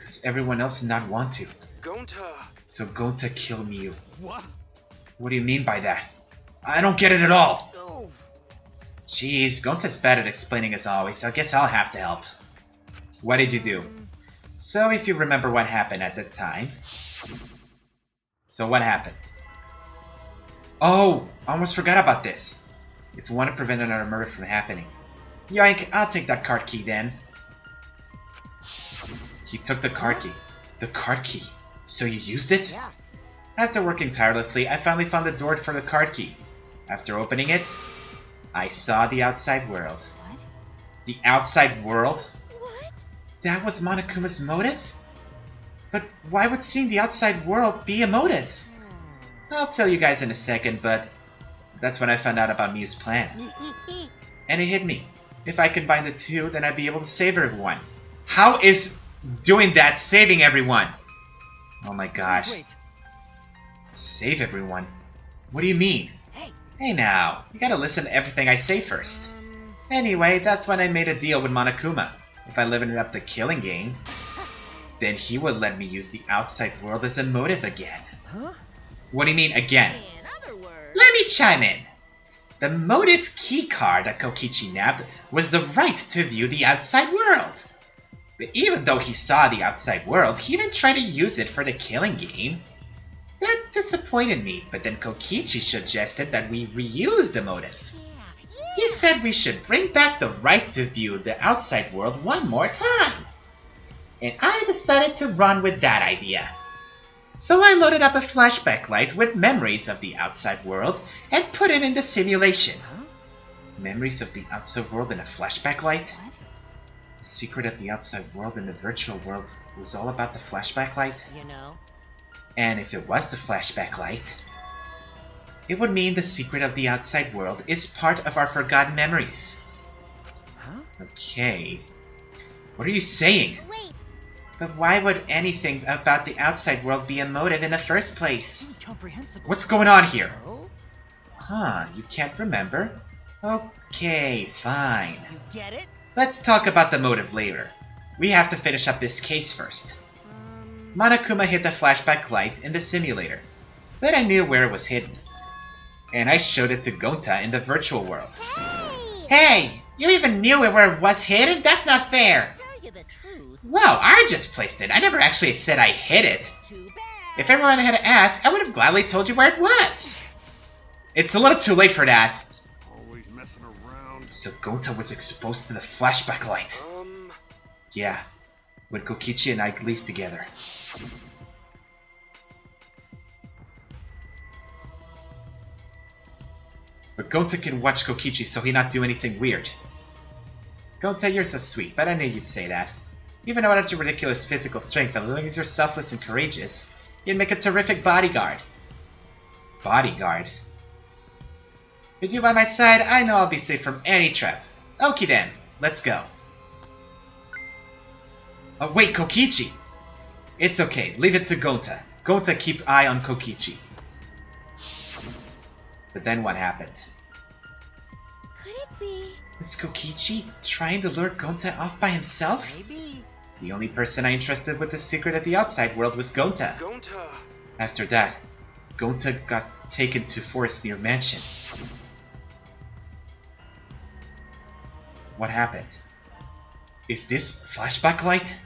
cause everyone else not want to.
Gonta.
So Gonta kill Mew.
What?
What do you mean by that? I don't get it at all.
Oh.
Jeez, Gonta's bad at explaining as always. I guess I'll have to help. What did you do? So if you remember what happened at the time. So what happened? Oh, I almost forgot about this. If you want to prevent another murder from happening. Yoink, I'll take that card key then. He took the card key. The card key. So you used it?
Yeah.
After working tirelessly, I finally found the door for the card key. After opening it, I saw the outside world.
What?
The outside world?
What?
That was Monokuma's motive? But why would seeing the outside world be a motive? I'll tell you guys in a second, but that's when I found out about Mew's plan. And it hit me. If I combine the two, then I'd be able to save everyone. How is doing that saving everyone? Oh my gosh.
Wait.
Save everyone? What do you mean? Hey now, you gotta listen to everything I say first. Anyway, that's when I made a deal with Monokuma. If I livened up the killing game, then he would let me use the outside world as a motive again.
Huh?
What do you mean, again?
In other words,
Let me chime in. The motive keycard that Kokichi nabbed was the right to view the outside world. But even though he saw the outside world, he didn't try to use it for the killing game. That disappointed me, but then Kokichi suggested that we reuse the motive. He said we should bring back the right to view the outside world one more time. And I decided to run with that idea. So I loaded up a flashback light with memories of the outside world and put it in the simulation.
Huh?
Memories of the outside world in a flashback light? The secret of the outside world in the virtual world was all about the flashback light?
You know?
And if it was the flashback light, it would mean the secret of the outside world is part of our forgotten memories.
Huh?
Okay. What are you saying?
Wait,
But why would anything about the outside world be a motive in the first place?
Incomprehensible.
What's going on here?
Oh?
Huh, you can't remember? Okay, fine.
You get it?
Let's talk about the motive later. We have to finish up this case first. Monokuma hid the flashback light in the simulator, but I knew where it was hidden. And I showed it to Gonta in the virtual world.
Hey!
Hey! You even knew where it was hidden? That's not fair!
tell you the truth,
Well, I just placed it. I never actually said I hid it.
too bad.
If everyone had asked, I would have gladly told you where it was. It's a little too late for that.
Always messing around.
So Gonta was exposed to the flashback light. Yeah, when Kokichi and I leave together. But Gonta can watch Kokichi so he not do anything weird. Gonta, you're so sweet, but I knew you'd say that. Even without your ridiculous physical strength, as long as you're selfless and courageous, you'd make a terrific bodyguard. Bodyguard? With you by my side, I know I'll be safe from any trap. Okie then, let's go. Oh wait, Kokichi! It's okay, leave it to Gonta. Gonta keep eye on Kokichi. But then what happened?
Could it be?
Was Kokichi trying to lure Gonta off by himself?
Maybe.
The only person I entrusted with the secret of the outside world was Gonta. After that, Gonta got taken to Forest near Mansion. What happened? Is this flashback light?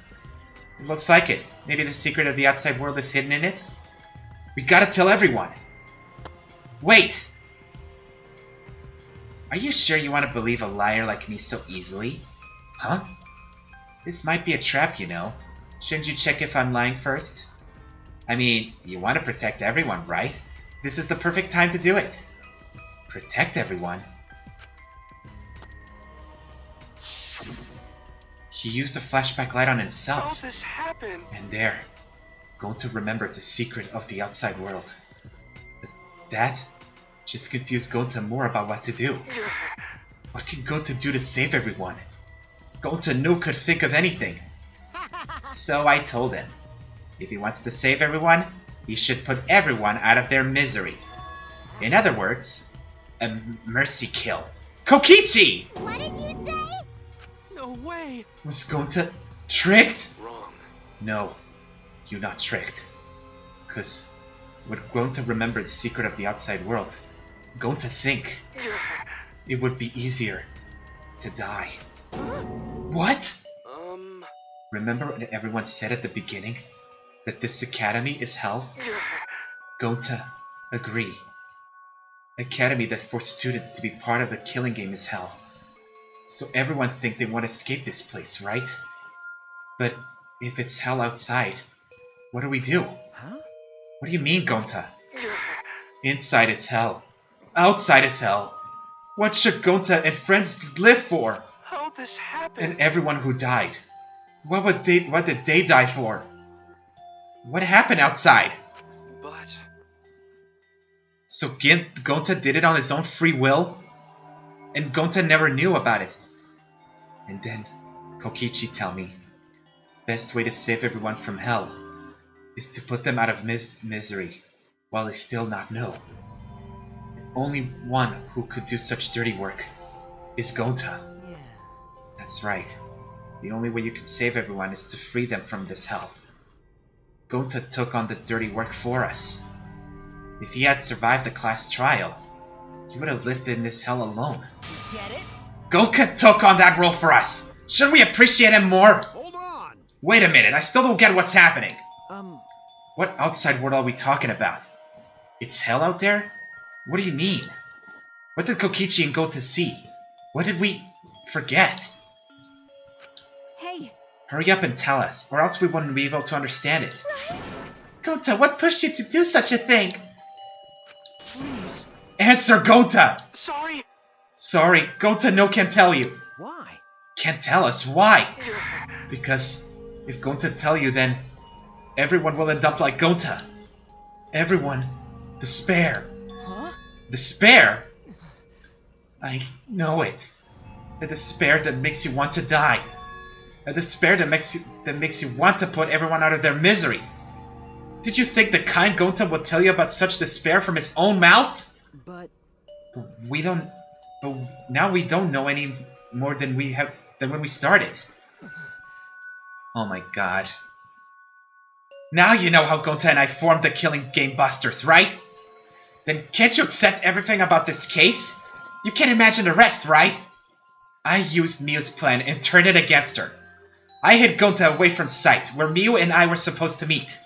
It looks like it. Maybe the secret of the outside world is hidden in it? We gotta tell everyone! Wait! Are you sure you want to believe a liar like me so easily? Huh? This might be a trap, you know. Shouldn't you check if I'm lying first? I mean, you want to protect everyone, right? This is the perfect time to do it. Protect everyone? He used the flashback light on himself.
How this happened?
And there, going to remember the secret of the outside world. But that just confused Gonta more about what to do. What can Gonta do to save everyone? Gonta no could think of anything. So I told him, if he wants to save everyone, he should put everyone out of their misery. In other words, a mercy kill. Kokichi!
What did you say?
No way!
Was Gonta tricked?
Wrong.
No, you're not tricked. Cause would Gonta remember the secret of the outside world, Gonta think it would be easier to die. What? Remember what everyone said at the beginning? That this academy is hell? Gonta, agree. Academy that forced students to be part of the killing game is hell. So everyone think they want to escape this place, right? But if it's hell outside, what do we do?
Huh?
What do you mean, Gonta? Inside is hell. Outside is hell. What should Gonta and friends live for?
How this happened?
And everyone who died. What did they die for? What happened outside?
But
So Gonta did it on his own free will? And Gonta never knew about it. And then Kokichi tell me, best way to save everyone from hell is to put them out of misery while they still not know. Only one who could do such dirty work is Gonta.
Yeah.
That's right. The only way you can save everyone is to free them from this hell. Gonta took on the dirty work for us. If he had survived the class trial, he would have lived in this hell alone.
Get it?
Gonta took on that role for us. Shouldn't we appreciate him more?
Hold on.
Wait a minute, I still don't get what's happening.
Um,
What outside world are we talking about? It's hell out there? What do you mean? What did Kokichi and Gonta see? What did we forget?
Hey,
Hurry up and tell us, or else we wouldn't be able to understand it. Gonta, what pushed you to do such a thing?
Please.
Answer, Gonta!
Sorry.
Sorry, Gonta no can tell you.
why?
Can't tell us, why? Because if Gonta tell you, then everyone will end up like Gonta. Everyone. Despair.
Huh?
Despair? I know it. A despair that makes you want to die. A despair that makes you want to put everyone out of their misery. Did you think the kind Gonta would tell you about such despair from his own mouth?
But
But now we don't know any more than when we started. Oh my god. Now you know how Gonta and I formed the Killing Game Busters, right? Then can't you accept everything about this case? You can't imagine the rest, right? I used Miu's plan and turned it against her. I hid Gonta away from sight, where Miu and I were supposed to meet.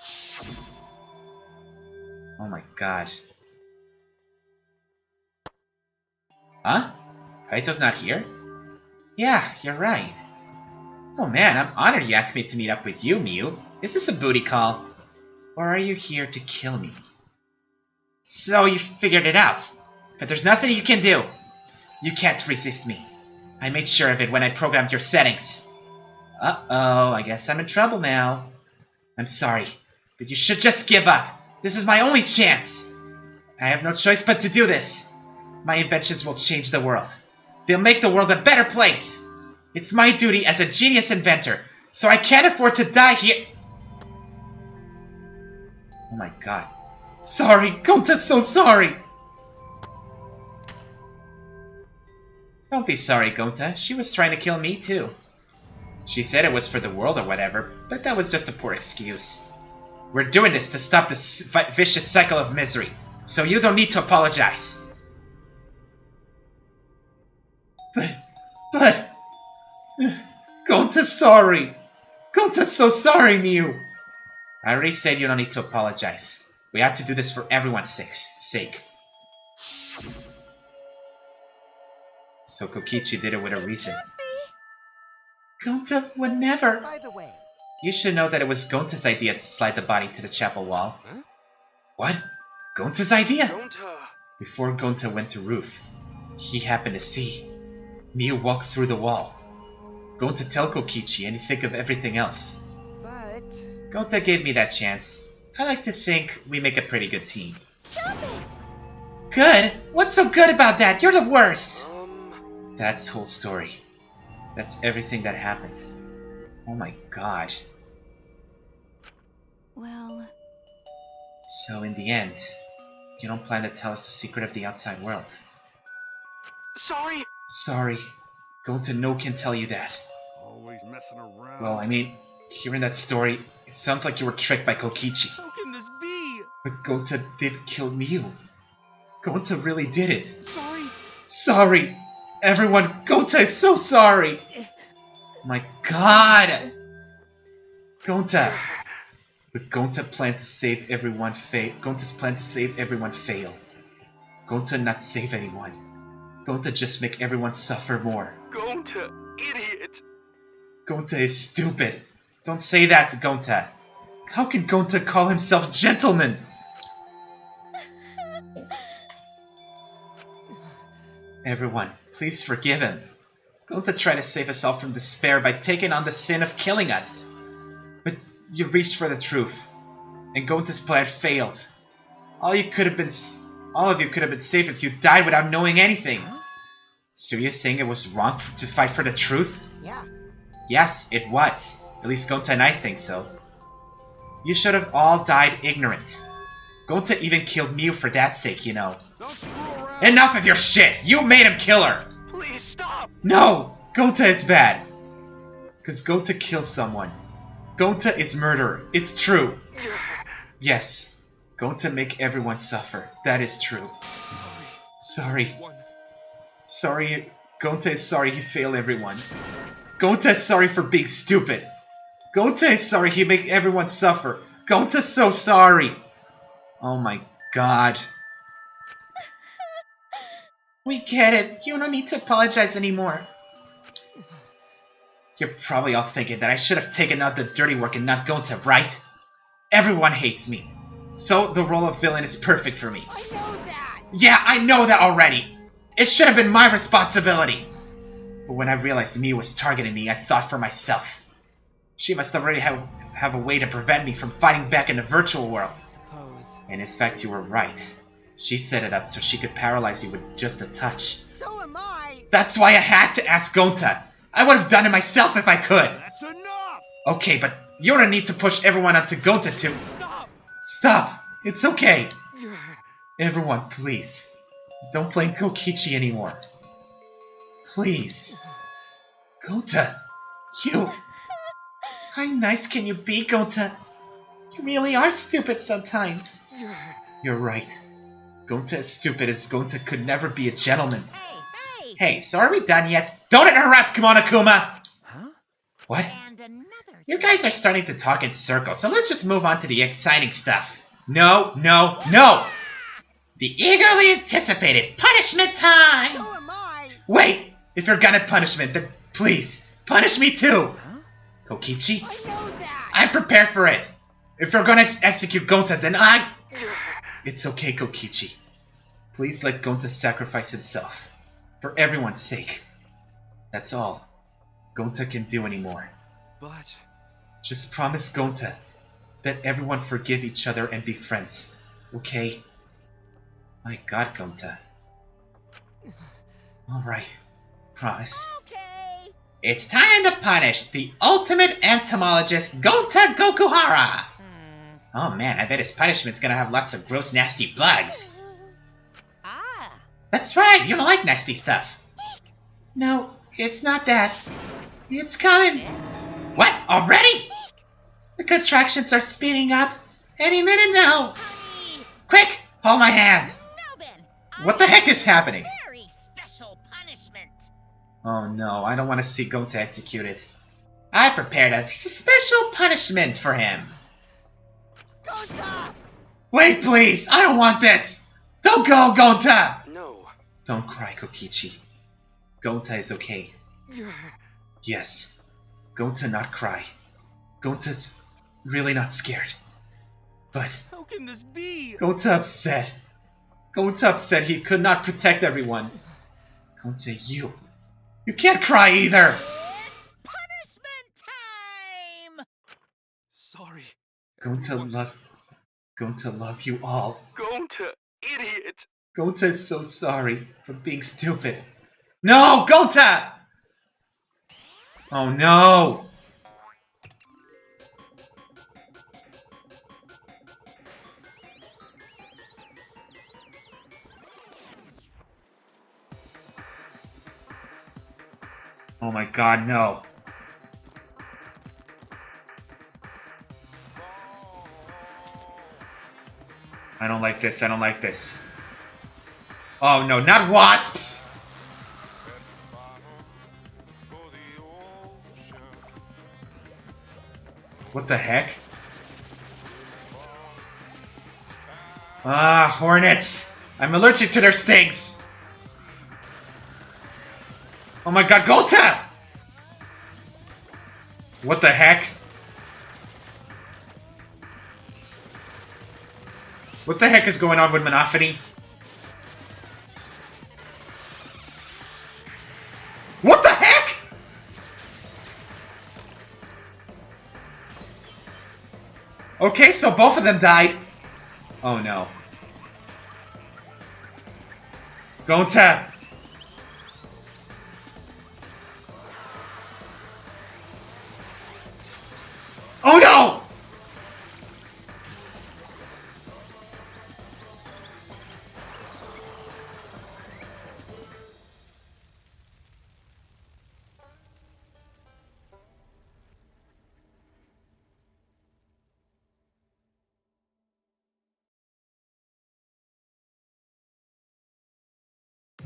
Oh my god. Huh? Kaito's not here? Yeah, you're right. Oh man, I'm honored you asked me to meet up with you, Miu. Is this a booty call? Or are you here to kill me? So you figured it out. But there's nothing you can do. You can't resist me. I made sure of it when I programmed your settings. Uh-oh, I guess I'm in trouble now. I'm sorry, but you should just give up. This is my only chance. I have no choice but to do this. My inventions will change the world. They'll make the world a better place. It's my duty as a genius inventor, so I can't afford to die here. Oh my god. Sorry, Gonta's so sorry. Don't be sorry, Gonta. She was trying to kill me too. She said it was for the world or whatever, but that was just a poor excuse. We're doing this to stop this vicious cycle of misery, so you don't need to apologize. But... Gonta's sorry. Gonta's so sorry, Miu. I already said you don't need to apologize. We have to do this for everyone's sake. So Kokichi did it with a reason. Gonta would never.
By the way,
You should know that it was Gonta's idea to slide the body to the chapel wall.
Huh?
What? Gonta's idea?
Gonta.
Before Gonta went to roof, he happened to see Miu walk through the wall. Gonta tell Kokichi and he think of everything else.
but
Gonta gave me that chance. I like to think we make a pretty good team.
Stop it!
Good? What's so good about that? You're the worst! That's whole story. That's everything that happened. Oh my god.
Well,
So in the end, you don't plan to tell us the secret of the outside world.
Sorry.
Sorry. Gonta no can tell you that.
Always messing around.
Well, I mean, hearing that story, it sounds like you were tricked by Kokichi.
How can this be?
But Gonta did kill Miu. Gonta really did it.
Sorry.
Sorry! Everyone, Gonta is so sorry! My god! Gonta! But Gonta's plan to save everyone failed. Gonta not save anyone. Gonta just make everyone suffer more.
Gonta, idiot.
Gonta is stupid. Don't say that to Gonta. How can Gonta call himself gentleman? Everyone, please forgive him. Gonta tried to save us all from despair by taking on the sin of killing us. But you reached for the truth, and Gonta's plan failed. All of you could have been saved if you died without knowing anything. So you're saying it was wrong to fight for the truth?
yeah,
Yes, it was. At least Gonta and I think so. You should have all died ignorant. Gonta even killed Miu for that sake, you know.
Don't screw around.
Enough of your shit! You made him kill her!
Please stop.
No! Gonta is bad. Because Gonta kills someone. Gonta is murderer. It's true. Yes. Gonta make everyone suffer. That is true. Sorry. Sorry. Gonta is sorry he failed everyone. Gonta is sorry for being stupid. Gonta is sorry he make everyone suffer. Gonta's so sorry. Oh my god. We get it. You don't need to apologize anymore. You're probably all thinking that I should have taken out the dirty work and not Gonta, right? Everyone hates me. So the role of villain is perfect for me.
I know that!
Yeah, I know that already. It should have been my responsibility. But when I realized Mia was targeting me, I thought for myself. She must already have a way to prevent me from fighting back in the virtual world. And in fact, you were right. She set it up so she could paralyze you with just a touch.
So am I!
That's why I had to ask Gonta. I would have done it myself if I could.
That's enough!
Okay, but you don't need to push everyone onto Gonta too. Stop! It's okay. Everyone, please. Don't blame Kokichi anymore. Please. Gonta, you... How nice can you be, Gonta? You really are stupid sometimes. You're right. Gonta is stupid as Gonta could never be a gentleman. Hey, so are we done yet? Don't interrupt, Kemonokuma!
Huh?
What?
And another.
You guys are starting to talk in circles, so let's just move on to the exciting stuff. No, no, no! The eagerly anticipated punishment time!
So am I!
Wait! If you're gonna punishment, then please, punish me too!
Huh?
Kokichi?
I know that!
I'm prepared for it! If you're gonna execute Gonta, then I... It's okay, Kokichi. Please let Gonta sacrifice himself. For everyone's sake. That's all Gonta can do anymore.
But...
Just promise Gonta that everyone forgive each other and be friends. Okay? My god, Gonta. Alright. Promise.
Okay.
It's time to punish the ultimate entomologist, Gonta Gokuhara! Oh man, I bet his punishment's gonna have lots of gross, nasty bugs.
Ah.
That's right, you don't like nasty stuff. No, it's not that. It's coming. What? Already? The contractions are speeding up. Any minute now. Quick, hold my hand.
Now then.
What the heck is happening?
Very special punishment.
Oh no, I don't want to see Gonta executed. I prepared a special punishment for him.
Gonta!
Wait, please! I don't want this! Don't go, Gonta!
No.
Don't cry, Kokichi. Gonta is okay. Yes. Gonta not cry. Gonta's really not scared. But
How can this be?
Gonta upset. Gonta upset he could not protect everyone. Gonta, you can't cry either!
It's punishment time.
Sorry.
Gonta love you all.
Gonta, idiot.
Gonta is so sorry for being stupid. No, Gonta! Oh no! Oh my god, no. I don't like this, I don't like this. Oh no, not wasps! What the heck? Ah, hornets! I'm allergic to their stings! Oh my god, Gonta! What the heck? What the heck is going on with Monophony? What the heck?! Okay, so both of them died. Oh no. Gonta! Oh no!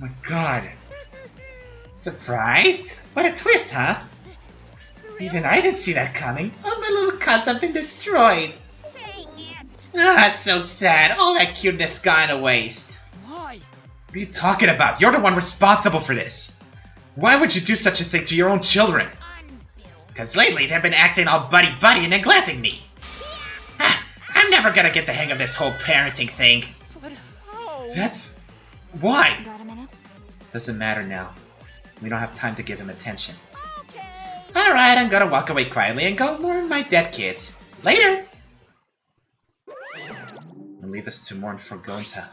my god. Surprised? What a twist, huh? Even I didn't see that coming. All my little cubs have been destroyed.
Dang it!
Ah, so sad. All that cuteness gone to waste.
Why?
What are you talking about? You're the one responsible for this. Why would you do such a thing to your own children? Because lately they've been acting all buddy-buddy and neglecting me. I'm never gonna get the hang of this whole parenting thing.
But how?
That's... why?
Got a minute?
Doesn't matter now. We don't have time to give him attention.
Okay.
Alright, I'm gonna walk away quietly and go mourn my dead kids. Later! And leave us to mourn for Gonta.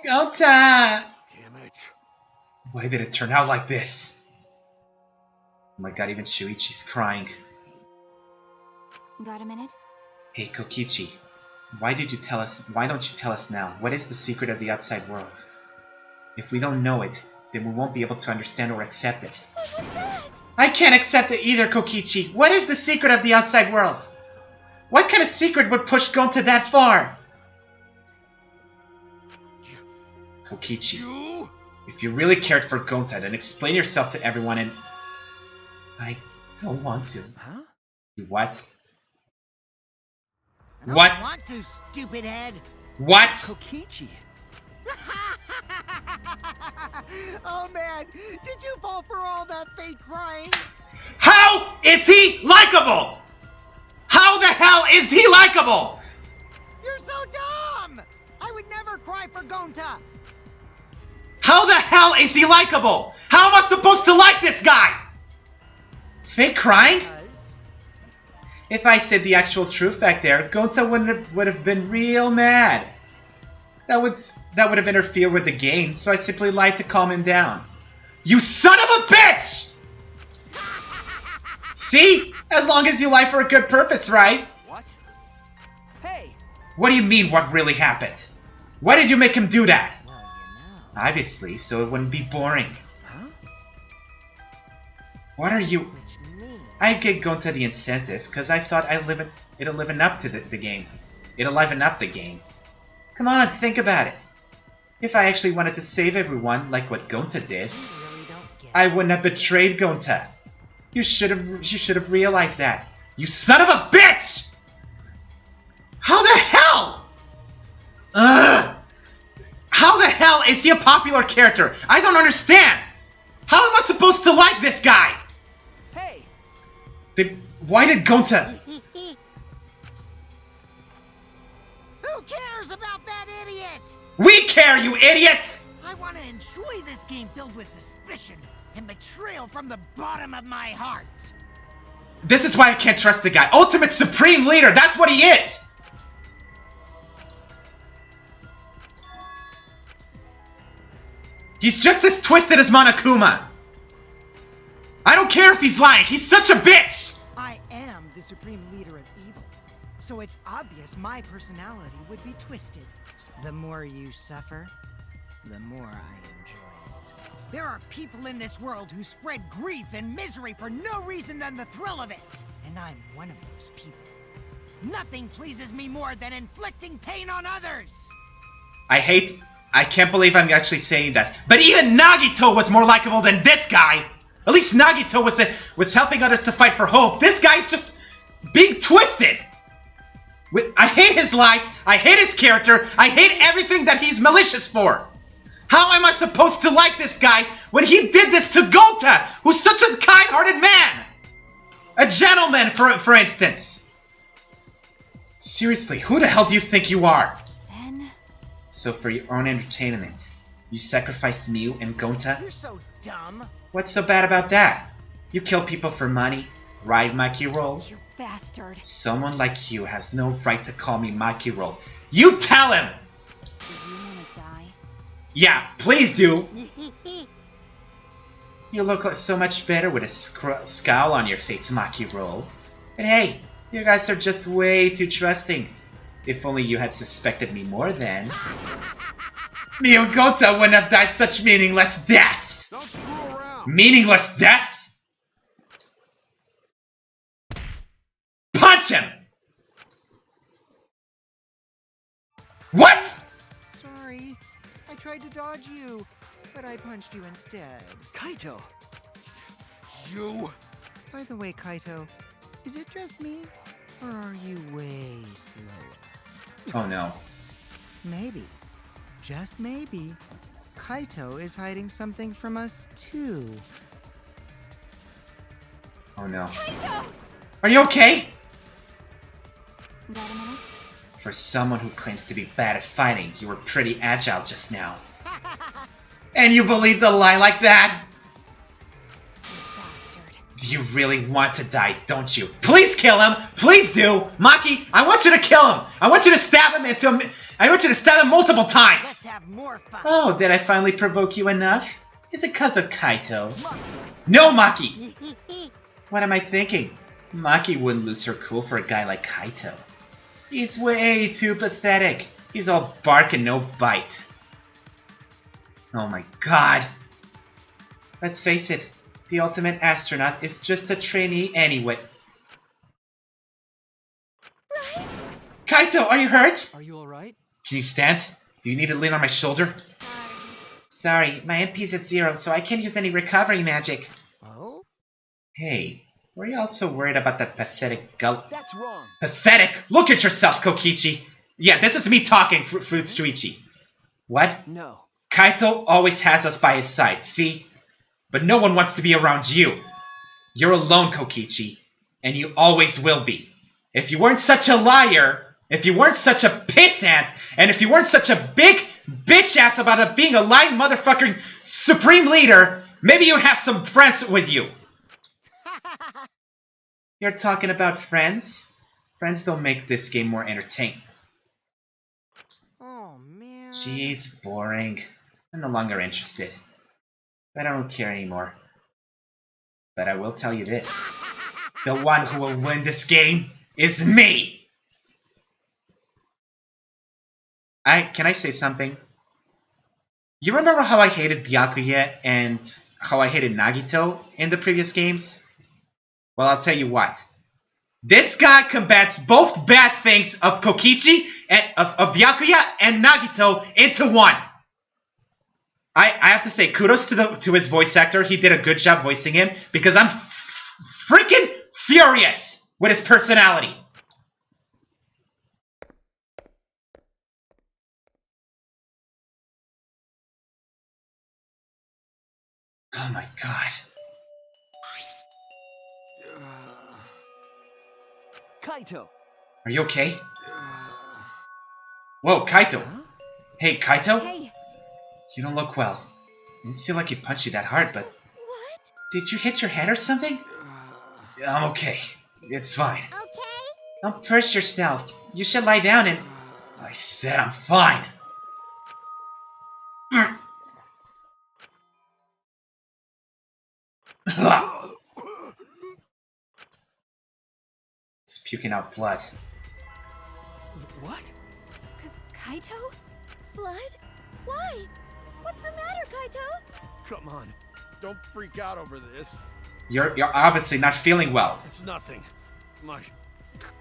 Gonta!
Damn it.
Why did it turn out like this? Oh my god, even Shuichi's crying.
Got a minute?
Hey, Kokichi. Why don't you tell us now? What is the secret of the outside world? If we don't know it, then we won't be able to understand or accept it.
What was that?
I can't accept it either, Kokichi. What is the secret of the outside world? What kind of secret would push Gonta that far? Kokichi,
You?
if you really cared for Gonta, then explain yourself to everyone and... I don't want to.
Huh?
What?
I don't
What?
want to, stupid head.
What?
Kokichi.
Oh man, did you fall for all that fake crying?
How is he likable? How the hell is he likable?
You're so dumb! I would never cry for Gonta.
How the hell is he likable? How am I supposed to like this guy? Fake crying?
Because
If I said the actual truth back there, Gonta would have been real mad. That would have interfered with the game, so I simply lied to calm him down. You son of a bitch! See? As long as you lie for a good purpose, right?
What? Hey!
What do you mean, what really happened? Why did you make him do that?
well,
Obviously, so it wouldn't be boring.
Huh?
What are you...
which means
I gave Gonta the incentive, because I thought it'll liven up to the game. It'll liven up the game. Come on, think about it. If I actually wanted to save everyone, like what Gonta did,
you really don't get
I wouldn't have betrayed Gonta. You should have realized that. You son of a bitch! How the hell? Ugh! How the hell is he a popular character? I don't understand. How am I supposed to like this guy?
Hey!
Why did Gonta...
Who cares about that idiot?
We care, you idiot!
I want to enjoy this game filled with suspicion and betrayal from the bottom of my heart.
This is why I can't trust the guy. Ultimate Supreme Leader, that's what he is! He's just as twisted as Monokuma. I don't care if he's lying, he's such a bitch!
I am the supreme leader of evil, so it's obvious my personality would be twisted. The more you suffer, the more I enjoy it. There are people in this world who spread grief and misery for no reason than the thrill of it, and I'm one of those people. Nothing pleases me more than inflicting pain on others!
I can't believe I'm actually saying that. But even Nagito was more likable than this guy! At least Nagito was helping others to fight for hope. This guy's just being twisted! I hate his lies, I hate his character, I hate everything that he's malicious for! How am I supposed to like this guy when he did this to Gonta, who's such a kind-hearted man? A gentleman, for instance. Seriously, who the hell do you think you are?
Then...
So for your own entertainment, you sacrificed Miu and Gonta?
You're so dumb.
What's so bad about that? You kill people for money, ride Maki Roll.
You bastard.
Someone like you has no right to call me Maki Roll. You tell him!
Do you want to die?
Yeah, please do! You look like so much better with a scowl on your face, Maki Roll. And hey, you guys are just way too trusting. If only you had suspected me more then. Miu and Gonta wouldn't have died such meaningless deaths!
Don't screw around.
Meaningless deaths? Punch him! What?
Sorry. I tried to dodge you, but I punched you instead.
Kaito! You...
By the way, Kaito, is it just me? Or are you way slower?
Oh no.
Maybe, just maybe, Kaito is hiding something from us too.
Oh no.
Kaito!
Are you okay?
Wait a minute.
For someone who claims to be bad at fighting, you were pretty agile just now. And you believed a lie like that?
You bastard.
You really want to die, don't you? Please kill him! Please do! Maki, I want you to kill him! I want you to stab him I want you to stab him multiple
Let's
times!
have more fun.
Oh, did I finally provoke you enough? Is it because of Kaito? No, Maki! What am I thinking? Maki wouldn't lose her cool for a guy like Kaito. He's way too pathetic. He's all bark and no bite. Oh my god. Let's face it, the ultimate astronaut is just a trainee anyway.
Right?
Kaito, are you hurt?
Are you alright?
Can you stand? Do you need to lean on my shoulder? Sorry, my MP's at 0, so I can't use any recovery magic.
Oh?
Hey, were you also worried about that pathetic gulp?
That's wrong.
Pathetic! Look at yourself, Kokichi! Yeah, this is me talking, Fruitsuichi. What?
No.
Kaito always has us by his side, see? But no one wants to be around you. You're alone, Kokichi. And you always will be. If you weren't such a liar, if you weren't such a pissant, and if you weren't such a big bitch-ass about being a lying motherfucking supreme leader, maybe you'd have some friends with you. You're talking about friends? Friends don't make this game more entertaining.
Oh, man.
Jeez, boring. I'm no longer interested. But I don't care anymore. But I will tell you this. The one who will win this game is me! Can I say something? You remember how I hated Byakuya and how I hated Nagito in the previous games? Well, I'll tell you what. This guy combats both bad things of Kokichi and of Byakuya and Nagito into one. I have to say kudos to his voice actor. He did a good job voicing him because I'm freaking furious with his personality. Oh my god.
Kaito!
Are you okay? Whoa, Kaito! Hey, Kaito?
Hey,
You don't look well. It didn't seem like he punched you that hard, but...
what?
Did you hit your head or something? I'm okay. It's fine.
Okay?
Don't push yourself. You should lie down and... I said I'm fine. He's puking out blood.
What?
Kaito?
Blood? Why? What's the matter, Kaito?
Come on. Don't freak out over this.
You're obviously not feeling well.
It's nothing. My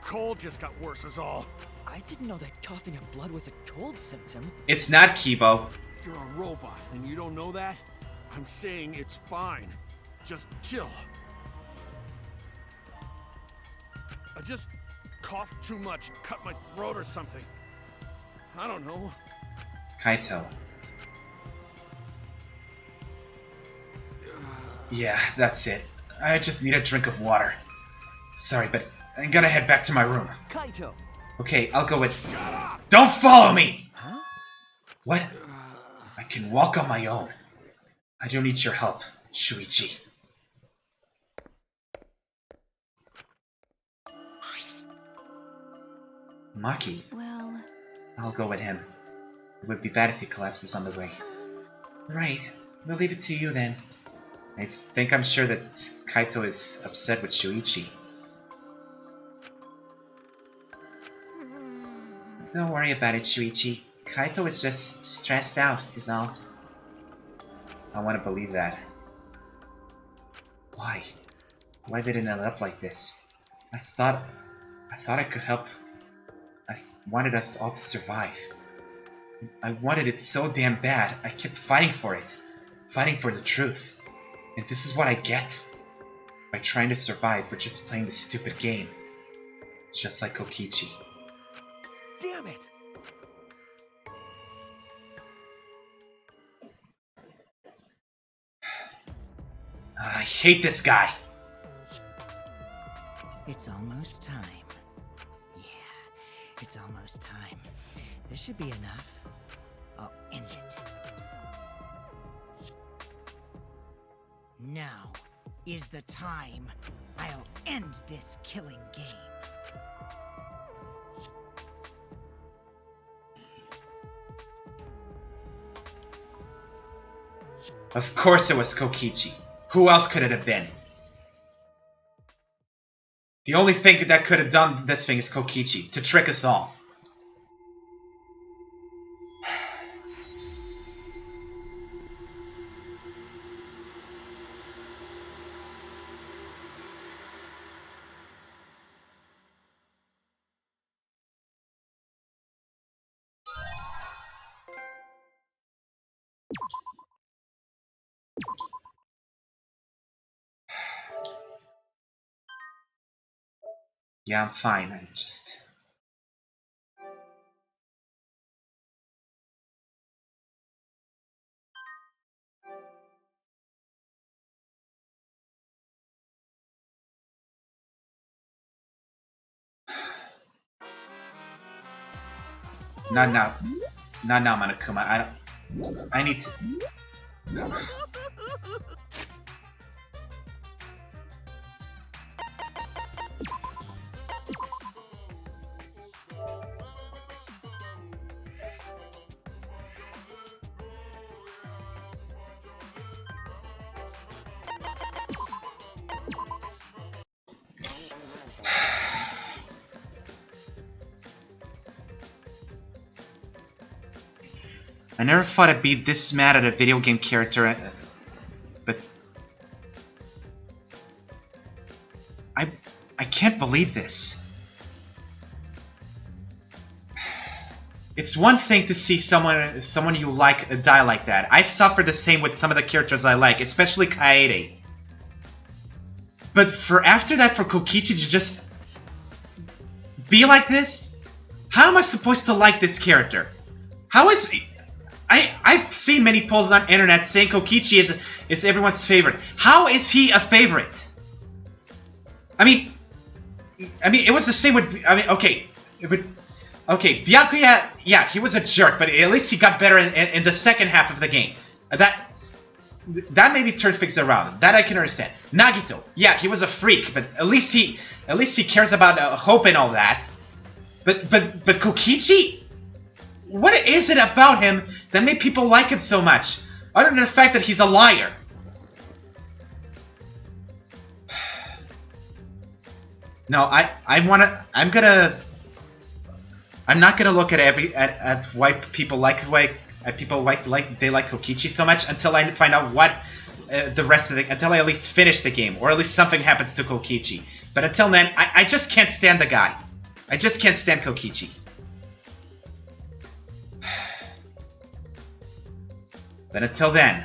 cold just got worse is all.
I didn't know that coughing up blood was a cold symptom.
It's not, Kibo.
You're a robot, and you don't know that? I'm saying it's fine. Just chill. I just coughed too much, cut my throat or something. I don't know.
Kaito. Yeah, that's it. I just need a drink of water. Sorry, but I gotta head back to my room.
Kaito!
Okay, I'll go with... Don't follow me!
Huh?
What? I can walk on my own. I don't need your help, Shuichi. Maki,
Well,
I'll go with him. It would be bad if he collapses on the way. Right, we'll leave it to you then. I think I'm sure that Kaito is upset with Shuichi. Don't worry about it, Shuichi. Kaito is just stressed out, is all. I want to believe that. Why? Why did it end up like this? I thought I could help. I wanted us all to survive. I wanted it so damn bad. I kept fighting for it. Fighting for the truth. And this is what I get. By trying to survive for just playing this stupid game. Just like Kokichi.
Damn it!
I hate this guy.
It's almost time. Yeah, it's almost time. This should be enough. I'll end it. Now is the time. I'll end this killing game.
Of course it was Kokichi. Who else could it have been? The only thing that could have done this thing is Kokichi, to trick us all. Yeah, I'm fine. I just... Not now. Not now, Monokuma. I need to... I never thought I'd be this mad at a video game character, but... I can't believe this. It's one thing to see someone you like die like that. I've suffered the same with some of the characters I like, especially Kaede. But after that, for Kokichi to just be like this? How am I supposed to like this character? How is... I've seen many polls on internet saying Kokichi is everyone's favorite. How is he a favorite? I mean, it was the same with... okay. Okay, Byakuya, yeah, he was a jerk, but at least he got better in the second half of the game. That maybe turned things around. That I can understand. Nagito, yeah, he was a freak, but at least he cares about hope and all that. But Kokichi? What is it about him that made people like him so much? Other than the fact that he's a liar. No, I'm not gonna look at why people like Kokichi so much until I find out what until I at least finish the game, or at least something happens to Kokichi. But until then, I just can't stand the guy. I just can't stand Kokichi. But until then...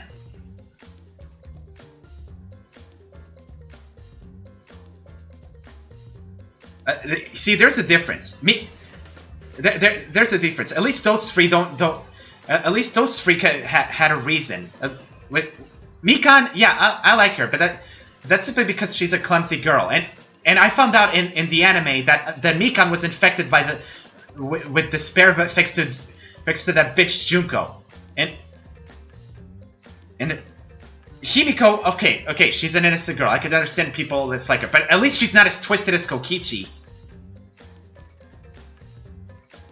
see, there's a difference. There's a difference. At least those three don't. At least those three had a reason. With Mikan, yeah, I like her, but that's simply because she's a clumsy girl. And I found out in the anime that Mikan was infected by with despair thanks to that bitch Junko. And Himiko, okay, she's an innocent girl. I could understand people that's like her, but at least she's not as twisted as Kokichi.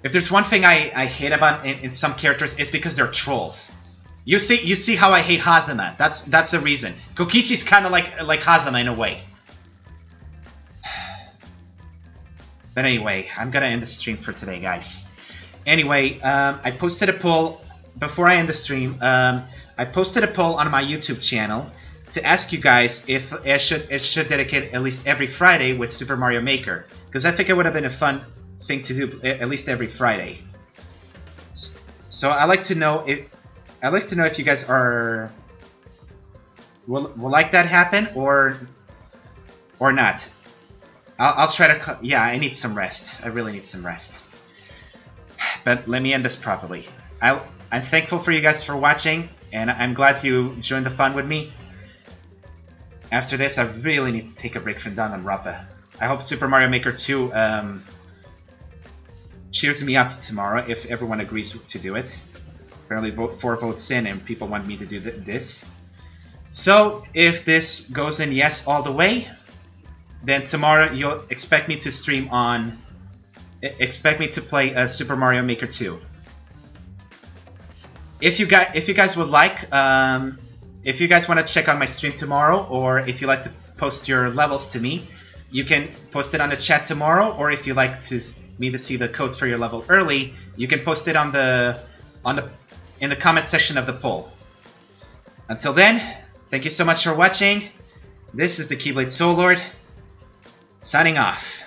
If there's one thing I hate about in some characters, it's because they're trolls. You see how I hate Hazama. That's the reason. Kokichi's kind of like Hazama in a way. But anyway, I'm gonna end the stream for today, guys. Anyway, I posted a poll before I end the stream. I posted a poll on my YouTube channel to ask you guys if it should dedicate at least every Friday with Super Mario Maker, because I think it would have been a fun thing to do at least every Friday. So I'd like to know if you guys are will like that happen or not. I'll try to. Yeah, I need some rest. I really need some rest. But let me end this properly. I'm thankful for you guys for watching, and I'm glad you joined the fun with me. After this, I really need to take a break from Danganronpa. I hope Super Mario Maker 2 cheers me up tomorrow if everyone agrees to do it. Apparently 4 votes in and people want me to do this. So if this goes in yes all the way, then tomorrow you'll expect me to stream on... Expect me to play Super Mario Maker 2. If you guys would like, if you guys want to check on my stream tomorrow, or if you like to post your levels to me, you can post it on the chat tomorrow. Or if you like me to see the codes for your level early, you can post it in the comment section of the poll. Until then, thank you so much for watching. This is the Keyblade Soul Lord, signing off.